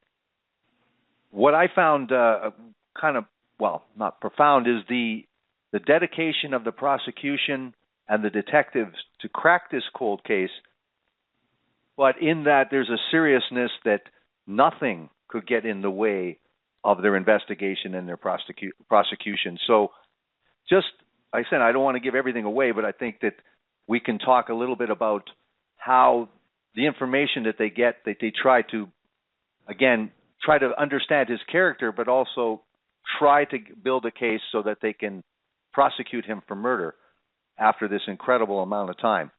What I found not profound, is the dedication of the prosecution and the detectives to crack this cold case, but in that there's a seriousness that nothing could get in the way of their investigation and their prosecution. So just, like I said, I don't want to give everything away, but I think that we can talk a little bit about how the information that they get, that they try to understand his character, but also try to build a case so that they can prosecute him for murder after this incredible amount of time.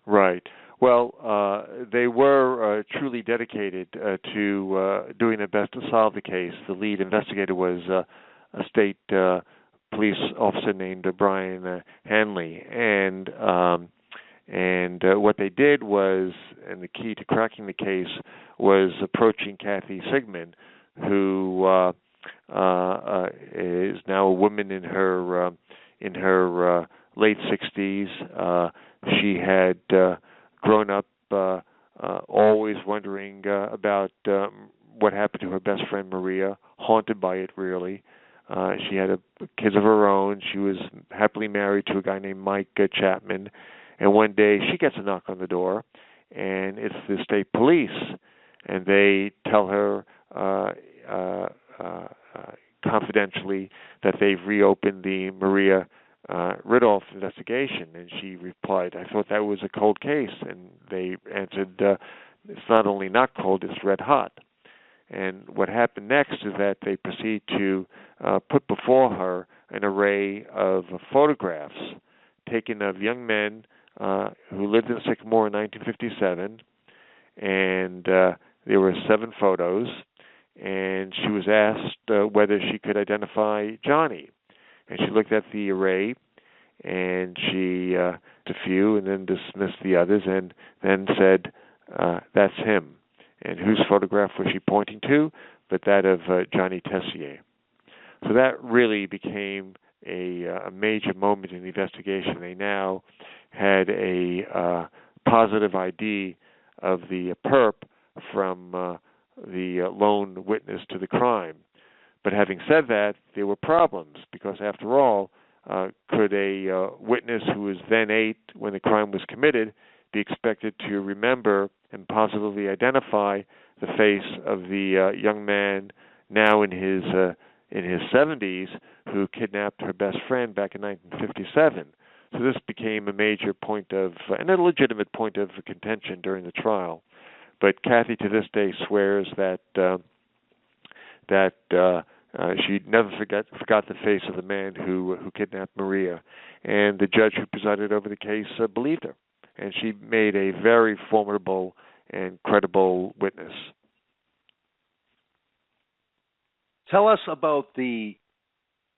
Right. Well, they were truly dedicated to doing their best to solve the case. The lead investigator was a state police officer named Brian Hanley, and what they did was, and the key to cracking the case was approaching Kathy Sigman, who is now a woman in her late 60s. She had grown up always wondering about what happened to her best friend Maria, haunted by it really. She had kids of her own. She was happily married to a guy named Mike Chapman. And one day she gets a knock on the door, and it's the state police. And they tell her confidentially that they've reopened the Maria Rudolph investigation. And she replied, I thought that was a cold case. And they answered, it's not only not cold, it's red hot. And what happened next is that they proceed to put before her an array of photographs taken of young men who lived in Sycamore in 1957, and there were 7 photos, and she was asked whether she could identify Johnny. And she looked at the array, and she a few, and then dismissed the others, and then said, that's him. And whose photograph was she pointing to? But that of Johnny Tessier. So that really became a major moment in the investigation. They now had a positive ID of the perp from the lone witness to the crime. But having said that, there were problems, because after all, could a witness who was then 8 when the crime was committed be expected to remember and positively identify the face of the young man now in his 70s who kidnapped her best friend back in 1957? So this became a major point of, and a legitimate point of contention during the trial. But Kathy to this day swears that she never forgot the face of the man who kidnapped Maria, and the judge who presided over the case believed her, and she made a very formidable and credible witness. Tell us about the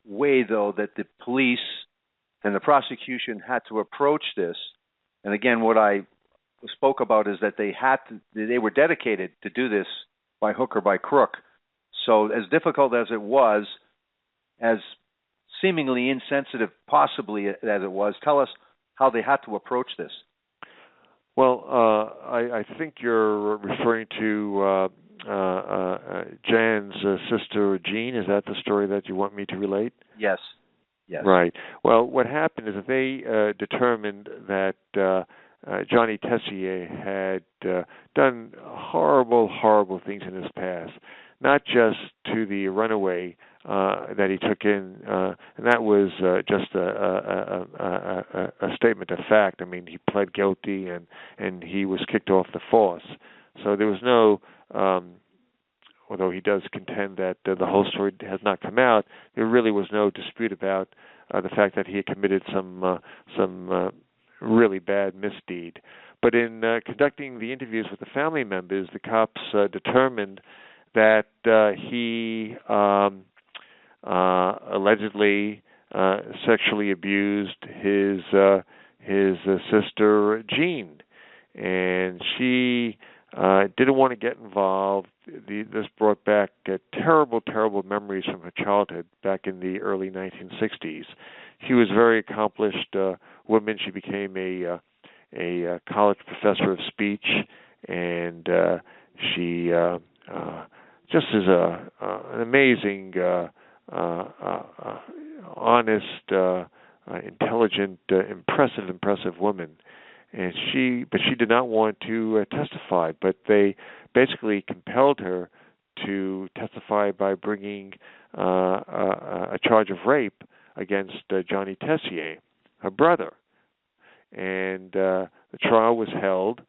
way, though, that the police and the prosecution had to approach this And again, what I spoke about is that they were dedicated to do this by hook or by crook. So as difficult as it was, as seemingly insensitive possibly as it was, tell us how they had to approach this. Well, I think you're referring to Jan's sister Jean. Is that the story that you want me to relate? Yes. Yes. Right. Well, what happened is that they determined that Johnny Tessier had done horrible, horrible things in his past, not just to the runaway that he took in, and that was just a statement of fact. I mean, he pled guilty and he was kicked off the force. So there was no, although he does contend that the whole story has not come out, there really was no dispute about the fact that he had committed some really bad misdeed. But in conducting the interviews with the family members, the cops determined that he allegedly sexually abused his sister Jean, and she didn't want to get involved. This brought back terrible, terrible memories from her childhood back in the early 1960s. She was a very accomplished woman. She became a college professor of speech, and she just is an amazing, honest, intelligent, impressive woman. And but she did not want to testify. But they basically compelled her to testify by bringing a charge of rape against Johnny Tessier, her brother. And the trial was held,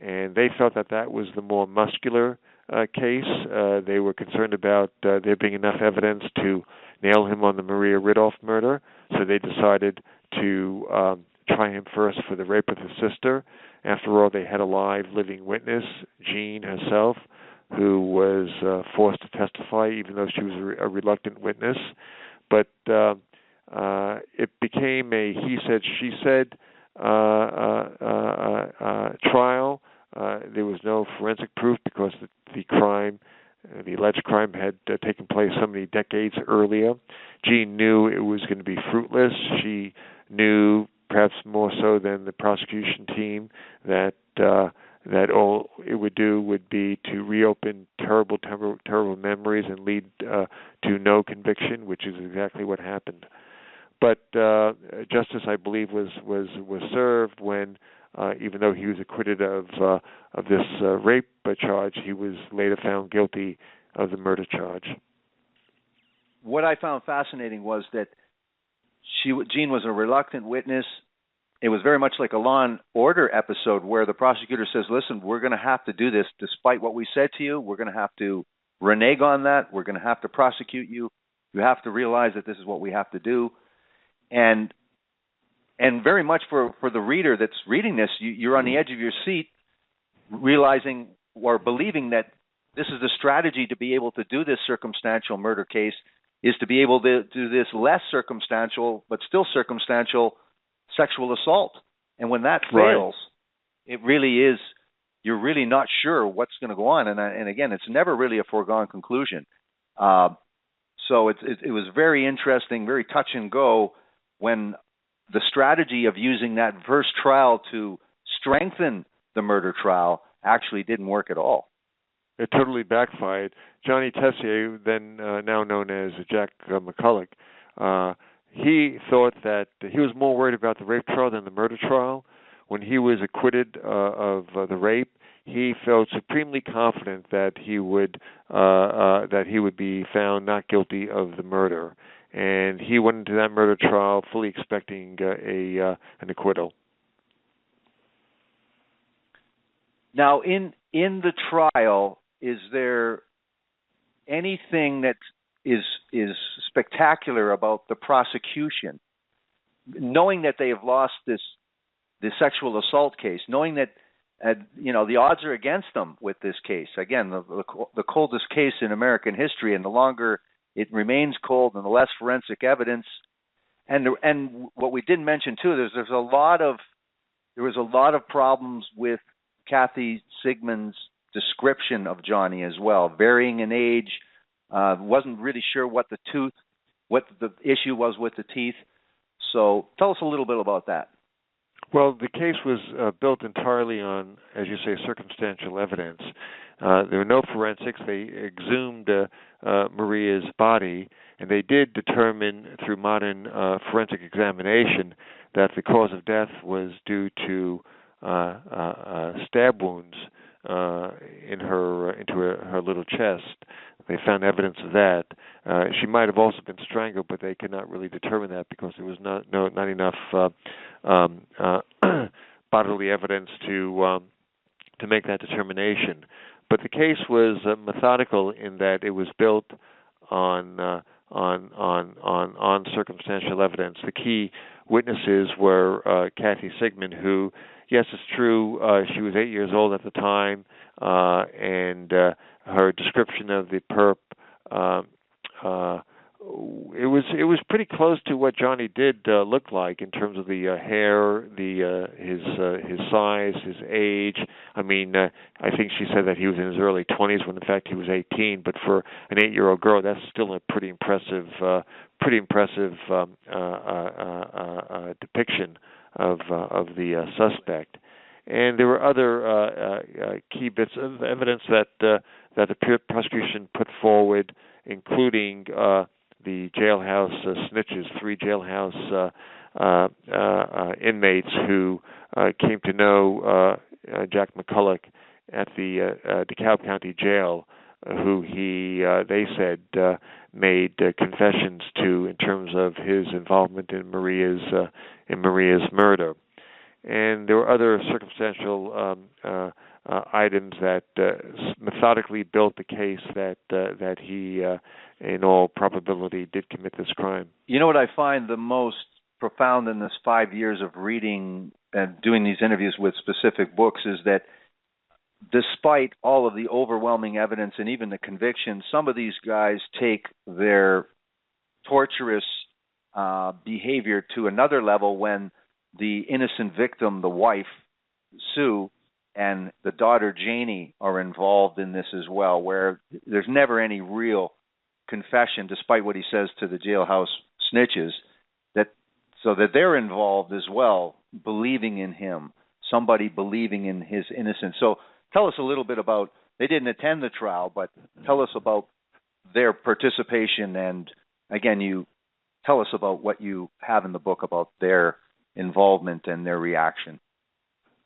and they felt that that was the more muscular case. They were concerned about there being enough evidence to nail him on the Maria Ridulph murder, so they decided to try him first for the rape of his sister. After all, they had a live living witness, Jean herself, who was forced to testify, even though she was a reluctant witness. But it became a he said, she said trial. There was no forensic proof because the alleged crime had taken place so many decades earlier. Jean knew it was going to be fruitless. She knew, perhaps more so than the prosecution team, that all it would do would be to reopen terrible memories and lead to no conviction, which is exactly what happened. But justice, I believe, was served when, even though he was acquitted of this rape charge, he was later found guilty of the murder charge. What I found fascinating was that Jean was a reluctant witness. It was very much like a Law and Order episode where the prosecutor says, listen, we're going to have to do this despite what we said to you. We're going to have to renege on that. We're going to have to prosecute you. You have to realize that this is what we have to do. And very much for the reader that's reading this, you're on the edge of your seat realizing or believing that this is the strategy to be able to do this circumstantial murder case, is to be able to do this less circumstantial but still circumstantial sexual assault. And when that fails, It really is, you're really not sure what's going to go on. And again, it's never really a foregone conclusion. So it was very interesting, very touch and go when the strategy of using that first trial to strengthen the murder trial actually didn't work at all. It totally backfired. Johnny Tessier, then now known as Jack McCulloch, he thought that he was more worried about the rape trial than the murder trial. When he was acquitted of the rape, he felt supremely confident that he would be found not guilty of the murder, and he went into that murder trial fully expecting an acquittal. Now, in the trial, is there anything that is spectacular about the prosecution, knowing that they have lost this sexual assault case, knowing that the odds are against them with this case? Again, the coldest case in American history, and the longer it remains cold, and the less forensic evidence. And what we didn't mention too, there's a lot of There was a lot of problems with Kathy Sigman's description of Johnny as well, varying in age. Wasn't really sure what the issue was with the teeth. So tell us a little bit about that. Well, the case was built entirely on, as you say, circumstantial evidence. There were no forensics. They exhumed Maria's body, and they did determine through modern forensic examination that the cause of death was due to stab wounds into her little chest. They found evidence of that. She might have also been strangled, but they could not really determine that because there was not enough bodily evidence to make that determination. But the case was methodical in that it was built on circumstantial evidence. The key witnesses were Kathy Sigman, who, yes, it's true, she was 8 years old at the time, and her description of the perp, it was pretty close to what Johnny did look like in terms of the hair, his size, his age. I mean, I think she said that he was in his early 20s when in fact he was 18. But for an 8-year-old girl, that's still a pretty impressive depiction of the suspect. And there were other key bits of evidence that the prosecution put forward, including the jailhouse snitches, 3 jailhouse inmates who came to know Jack McCulloch at the DeKalb County Jail, who they said made confessions to in terms of his involvement in Maria's murder. And there were other circumstantial items that methodically built the case that he, in all probability, did commit this crime. You know what I find the most profound in this 5 years of reading and doing these interviews with specific books is that despite all of the overwhelming evidence and even the conviction, some of these guys take their torturous behavior to another level when the innocent victim, the wife, Sue, and the daughter, Janie, are involved in this as well, where there's never any real confession, despite what he says to the jailhouse snitches, so that they're involved as well, believing in him, somebody believing in his innocence. So tell us a little bit about, they didn't attend the trial, but tell us about their participation, and again, you tell us about what you have in the book about their involvement and their reaction.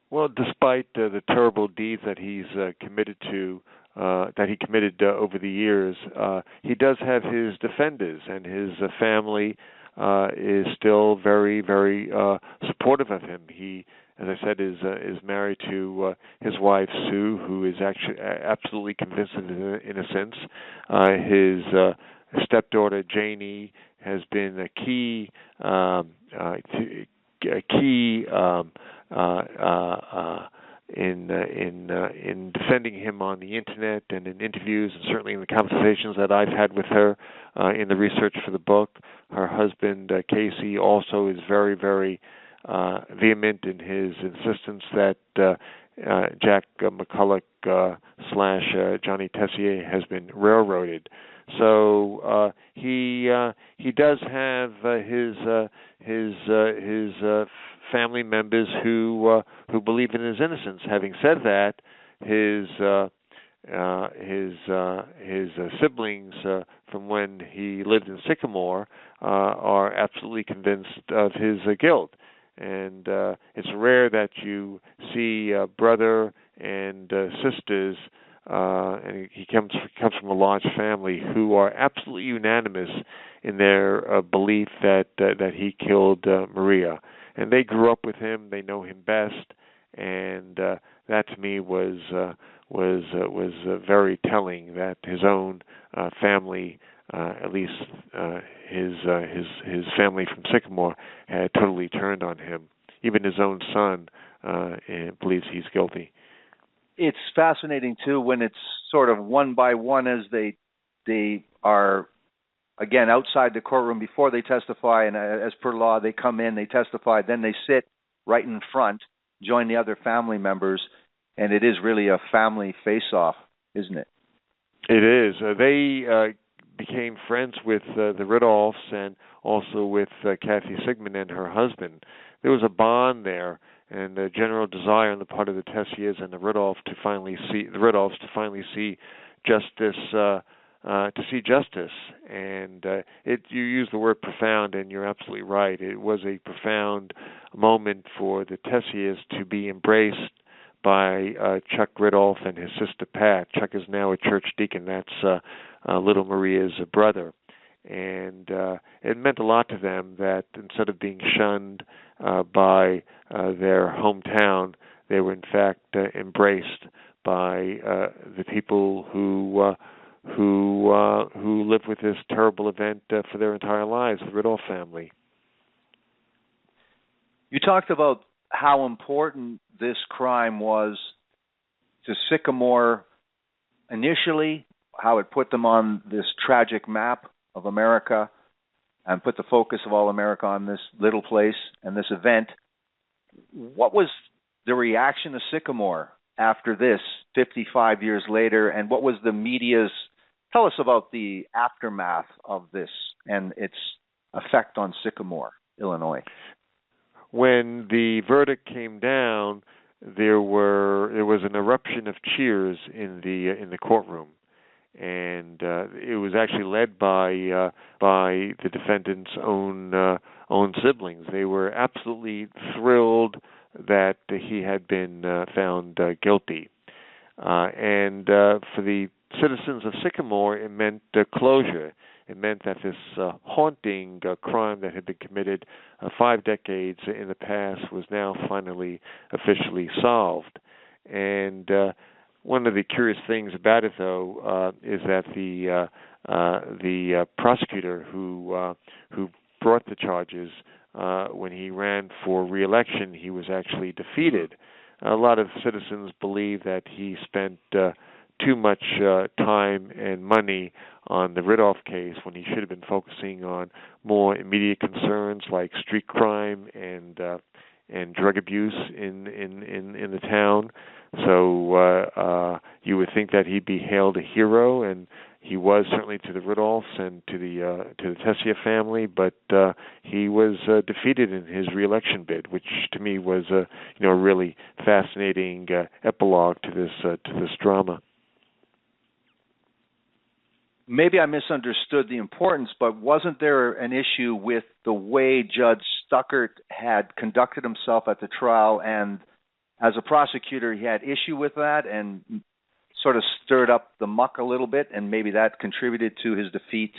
Well, despite the terrible deeds that he's committed to, that he committed over the years, he does have his defenders, and his family is still very, very supportive of him. He, as I said, is married to his wife Sue, who is actually absolutely convinced of his innocence. His stepdaughter Janie has been a key in defending him on the internet and in interviews, and certainly in the conversations that I've had with her in the research for the book. Her husband Casey also is very, very vehement in his insistence that Jack McCulloch / Johnny Tessier has been railroaded. So he does have his family members who believe in his innocence. Having said that, his siblings from when he lived in Sycamore are absolutely convinced of his guilt. And it's rare that you see a brother and sisters, and he comes from a large family, who are absolutely unanimous in their belief that he killed Maria. And they grew up with him; they know him best, and that to me was very telling. That his own family, at least his family from Sycamore, had totally turned on him. Even his own son believes he's guilty. It's fascinating too when it's sort of one by one as they are, again, outside the courtroom before they testify, and as per law they come in, they testify, then they sit right in front, join the other family members, and it is really a family face-off, isn't it? It is. They became friends with the Rudolphs and also with Kathy Sigman and her husband. There was a bond there, and a general desire on the part of the Tessiers and the Rudolphs to finally see justice. To see justice, and you use the word profound, and you're absolutely right. It was a profound moment for the Tessiers to be embraced by Chuck Rudolph and his sister Pat. Chuck is now a church deacon. That's little Maria's brother. And it meant a lot to them that instead of being shunned by their hometown, they were in fact embraced by the people who lived with this terrible event for their entire lives, the Rudolph family. You talked about how important this crime was to Sycamore initially, how it put them on this tragic map of America and put the focus of all America on this little place and this event. What was the reaction of Sycamore after this, 55 years later, and what was the media's? Tell us about the aftermath of this and its effect on Sycamore, Illinois. When the verdict came down, there was an eruption of cheers in the courtroom, and it was actually led by the defendant's own siblings. They were absolutely thrilled that he had been found guilty, and for the citizens of Sycamore, it meant closure. It meant that this haunting crime that had been committed 5 decades in the past was now finally officially solved. And one of the curious things about it, though, is that the prosecutor who brought the charges, when he ran for re-election, he was actually defeated. A lot of citizens believe that he spent too much time and money on the Rudolph case when he should have been focusing on more immediate concerns like street crime and drug abuse in the town. So you would think that he'd be hailed a hero, and he was certainly to the Rudolphs and to the Tessier family, but he was defeated in his re-election bid, which to me was a really fascinating epilogue to this drama. Maybe I misunderstood the importance, but wasn't there an issue with the way Judge Stuckert had conducted himself at the trial, and as a prosecutor he had issue with that and sort of stirred up the muck a little bit, and maybe that contributed to his defeat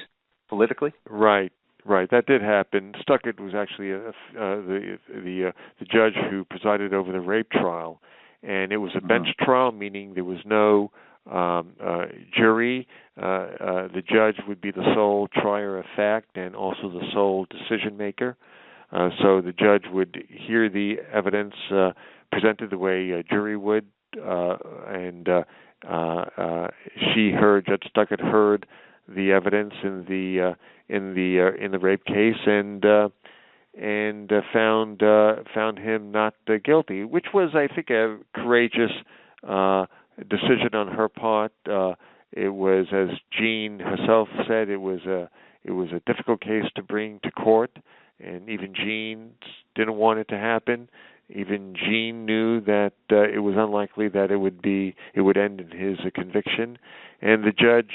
politically? Right. That did happen. Stuckert was actually the judge who presided over the rape trial, and it was a bench trial, meaning there was no jury. The judge would be the sole trier of fact and also the sole decision maker. So the judge would hear the evidence presented the way a jury would, and Judge Stuckert heard the evidence in the rape case and found him not guilty, which was, I think, a courageous decision on her part. It was, as Jean herself said, it was a difficult case to bring to court, and even Jean didn't want it to happen. Even Jean knew that it was unlikely that it would end in his conviction, and the judge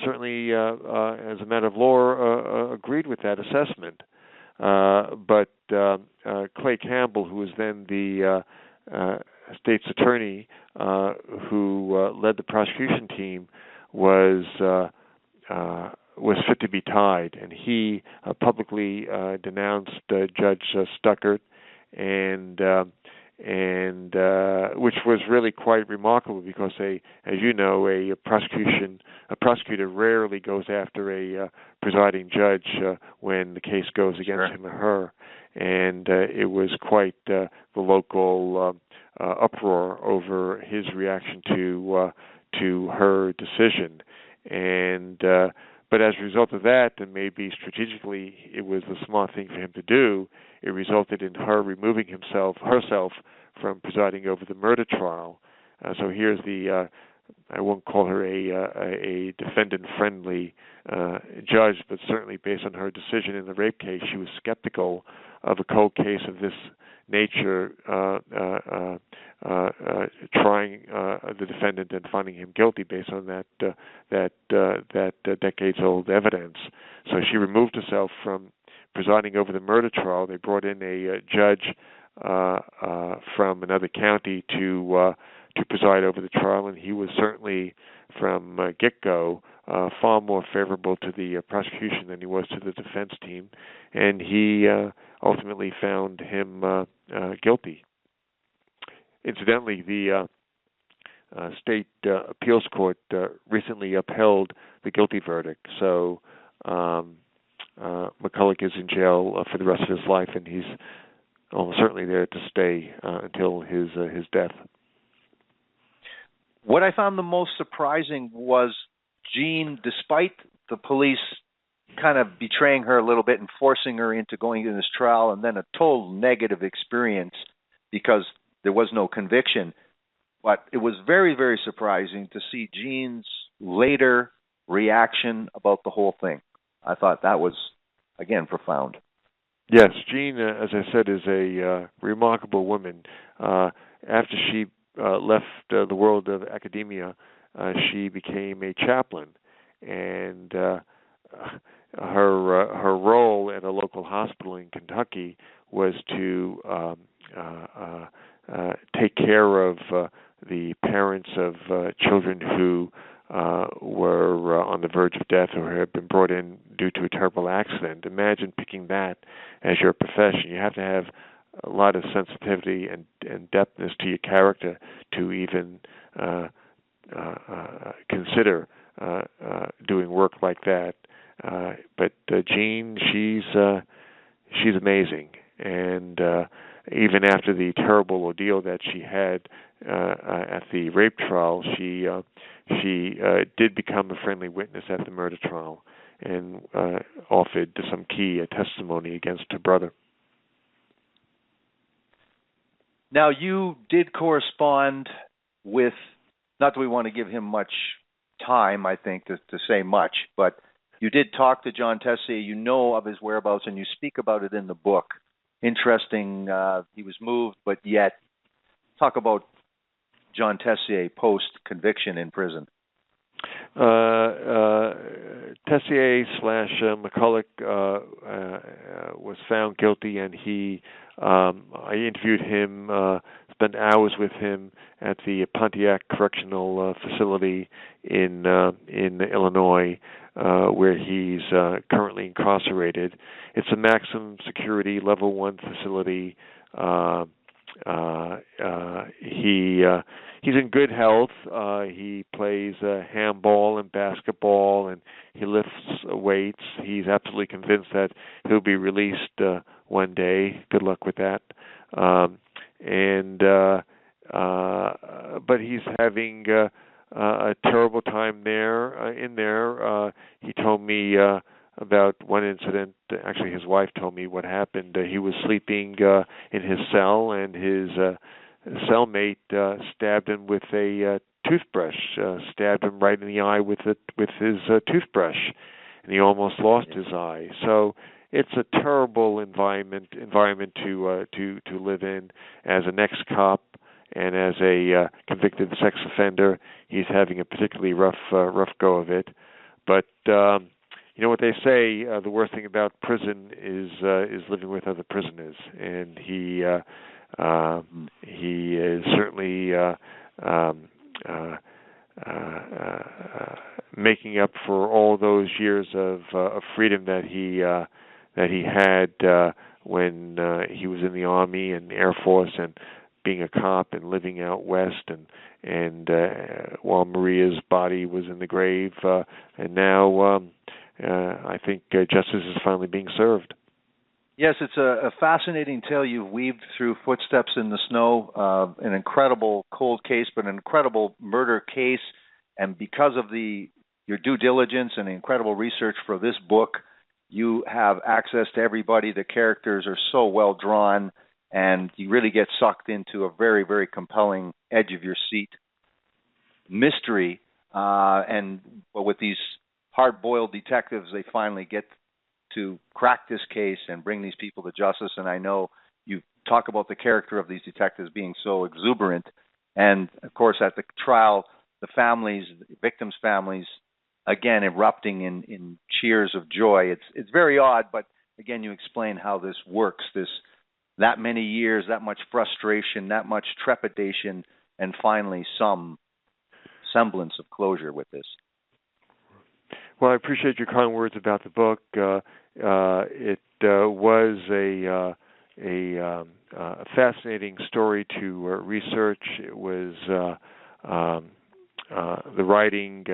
certainly, as a matter of law, agreed with that assessment. But Clay Campbell, who was then the state's attorney who led the prosecution team, was fit to be tied, and he publicly denounced Judge Stuckert, and which was really quite remarkable because, as you know, a prosecutor rarely goes after a presiding judge when the case goes against him or her, and it was quite the local uproar over his reaction to her decision, and But as a result of that, and maybe strategically it was the smart thing for him to do, it resulted in her removing herself from presiding over the murder trial. So here's the I won't call her a defendant-friendly judge, but certainly based on her decision in the rape case, she was skeptical of a cold case of this nature, trying the defendant and finding him guilty based on that decades-old evidence. So she removed herself from presiding over the murder trial. They brought in a judge from another county to preside over the trial, and he was certainly, from get-go, far more favorable to the prosecution than he was to the defense team, and he ultimately found him guilty. Incidentally, the state appeals court recently upheld the guilty verdict, so McCulloch is in jail for the rest of his life, and he's almost certainly there to stay until his death. What I found the most surprising was Jean, despite the police kind of betraying her a little bit and forcing her into going into this trial, and then a total negative experience because there was no conviction. But it was very, very surprising to see Jean's later reaction about the whole thing. I thought that was, again, profound. Yes, Jean, as I said, is a remarkable woman. After she left the world of academia, she became a chaplain, and her role at a local hospital in Kentucky was to take care of the parents of children who were on the verge of death or had been brought in due to a terrible accident. Imagine picking that as your profession. You have to have a lot of sensitivity and depthness to your character to even consider doing work like that. But Jean, she's amazing, and even after the terrible ordeal that she had at the rape trial, she did become a friendly witness at the murder trial and offered some key testimony against her brother. Now, you did correspond with, not that we want to give him much time, I think, to say much, but you did talk to John Tessier. You know of his whereabouts, and you speak about it in the book. Interesting, he was moved, but yet, talk about John Tessier post-conviction in prison. Tessier / McCulloch was found guilty, and I interviewed him, spent hours with him at the Pontiac Correctional Facility in Illinois, where he's currently incarcerated. It's a maximum security level 1 facility. He's in good health. He plays handball and basketball, and he lifts weights. He's absolutely convinced that he'll be released one day. Good luck with that. But he's having a terrible time there. He told me about one incident. Actually, his wife told me what happened. He was sleeping in his cell, and his cellmate stabbed him with a toothbrush. Stabbed him right in the eye with his toothbrush, and he almost lost his eye. So it's a terrible environment to live in. As an ex-cop and as a convicted sex offender, he's having a particularly rough go of it. But you know what they say, the worst thing about prison is living with other prisoners, and he is certainly making up for all those years of freedom that he had when he was in the Army and Air Force and being a cop and living out west, and while Maria's body was in the grave, and now I think justice is finally being served. Yes, it's a fascinating tale you've weaved through Footsteps in the Snow, an incredible cold case, but an incredible murder case. And because of the your due diligence and incredible research for this book. You have access to everybody. The characters are so well drawn, and you really get sucked into a very, very compelling edge of your seat mystery. And with these hard-boiled detectives, they finally get to crack this case and bring these people to justice. And I know you talk about the character of these detectives being so exuberant. And, of course, at the trial, the families, the victims' families, again, erupting in cheers of joy. It's very odd, but, again, you explain how this works, that many years, that much frustration, that much trepidation, and finally some semblance of closure with this. Well, I appreciate your kind words about the book. It was a fascinating story to research. It was the writing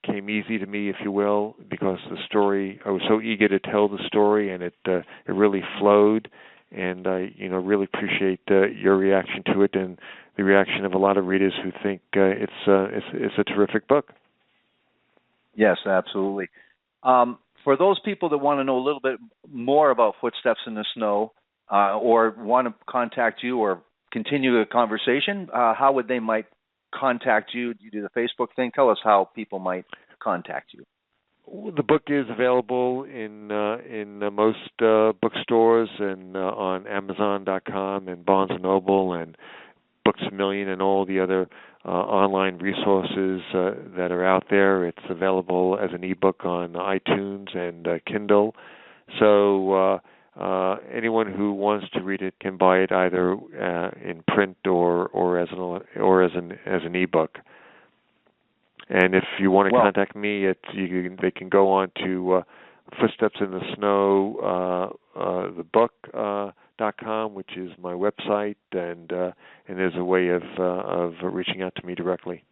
came easy to me, if you will, because the story, I was so eager to tell the story, and it really flowed. And I, really appreciate your reaction to it and the reaction of a lot of readers who think it's a terrific book. Yes, absolutely. For those people that want to know a little bit more about Footsteps in the Snow, or want to contact you or continue the conversation, how would they might contact you? Do you do the Facebook thing? Tell us how people might contact you. The book is available in most bookstores and on Amazon.com and Barnes & Noble and Books A Million and all the other online resources that are out there. It's available as an ebook on iTunes and Kindle. So anyone who wants to read it can buy it either in print or as an ebook. And if you want to contact me, they can go on to Footsteps in the Snow, the book.com, which is my website, and there's a way of reaching out to me directly.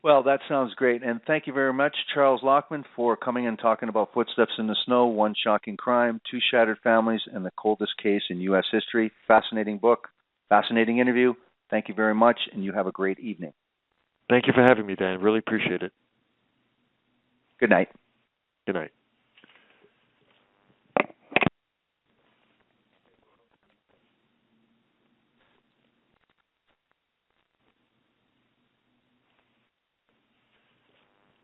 Well, that sounds great. And thank you very much, Charles Lockman, for coming and talking about Footsteps in the Snow, One Shocking Crime, Two Shattered Families, and the Coldest Case in U.S. History. Fascinating book, fascinating interview. Thank you very much, and you have a great evening. Thank you for having me, Dan. Really appreciate it. Good night. Good night.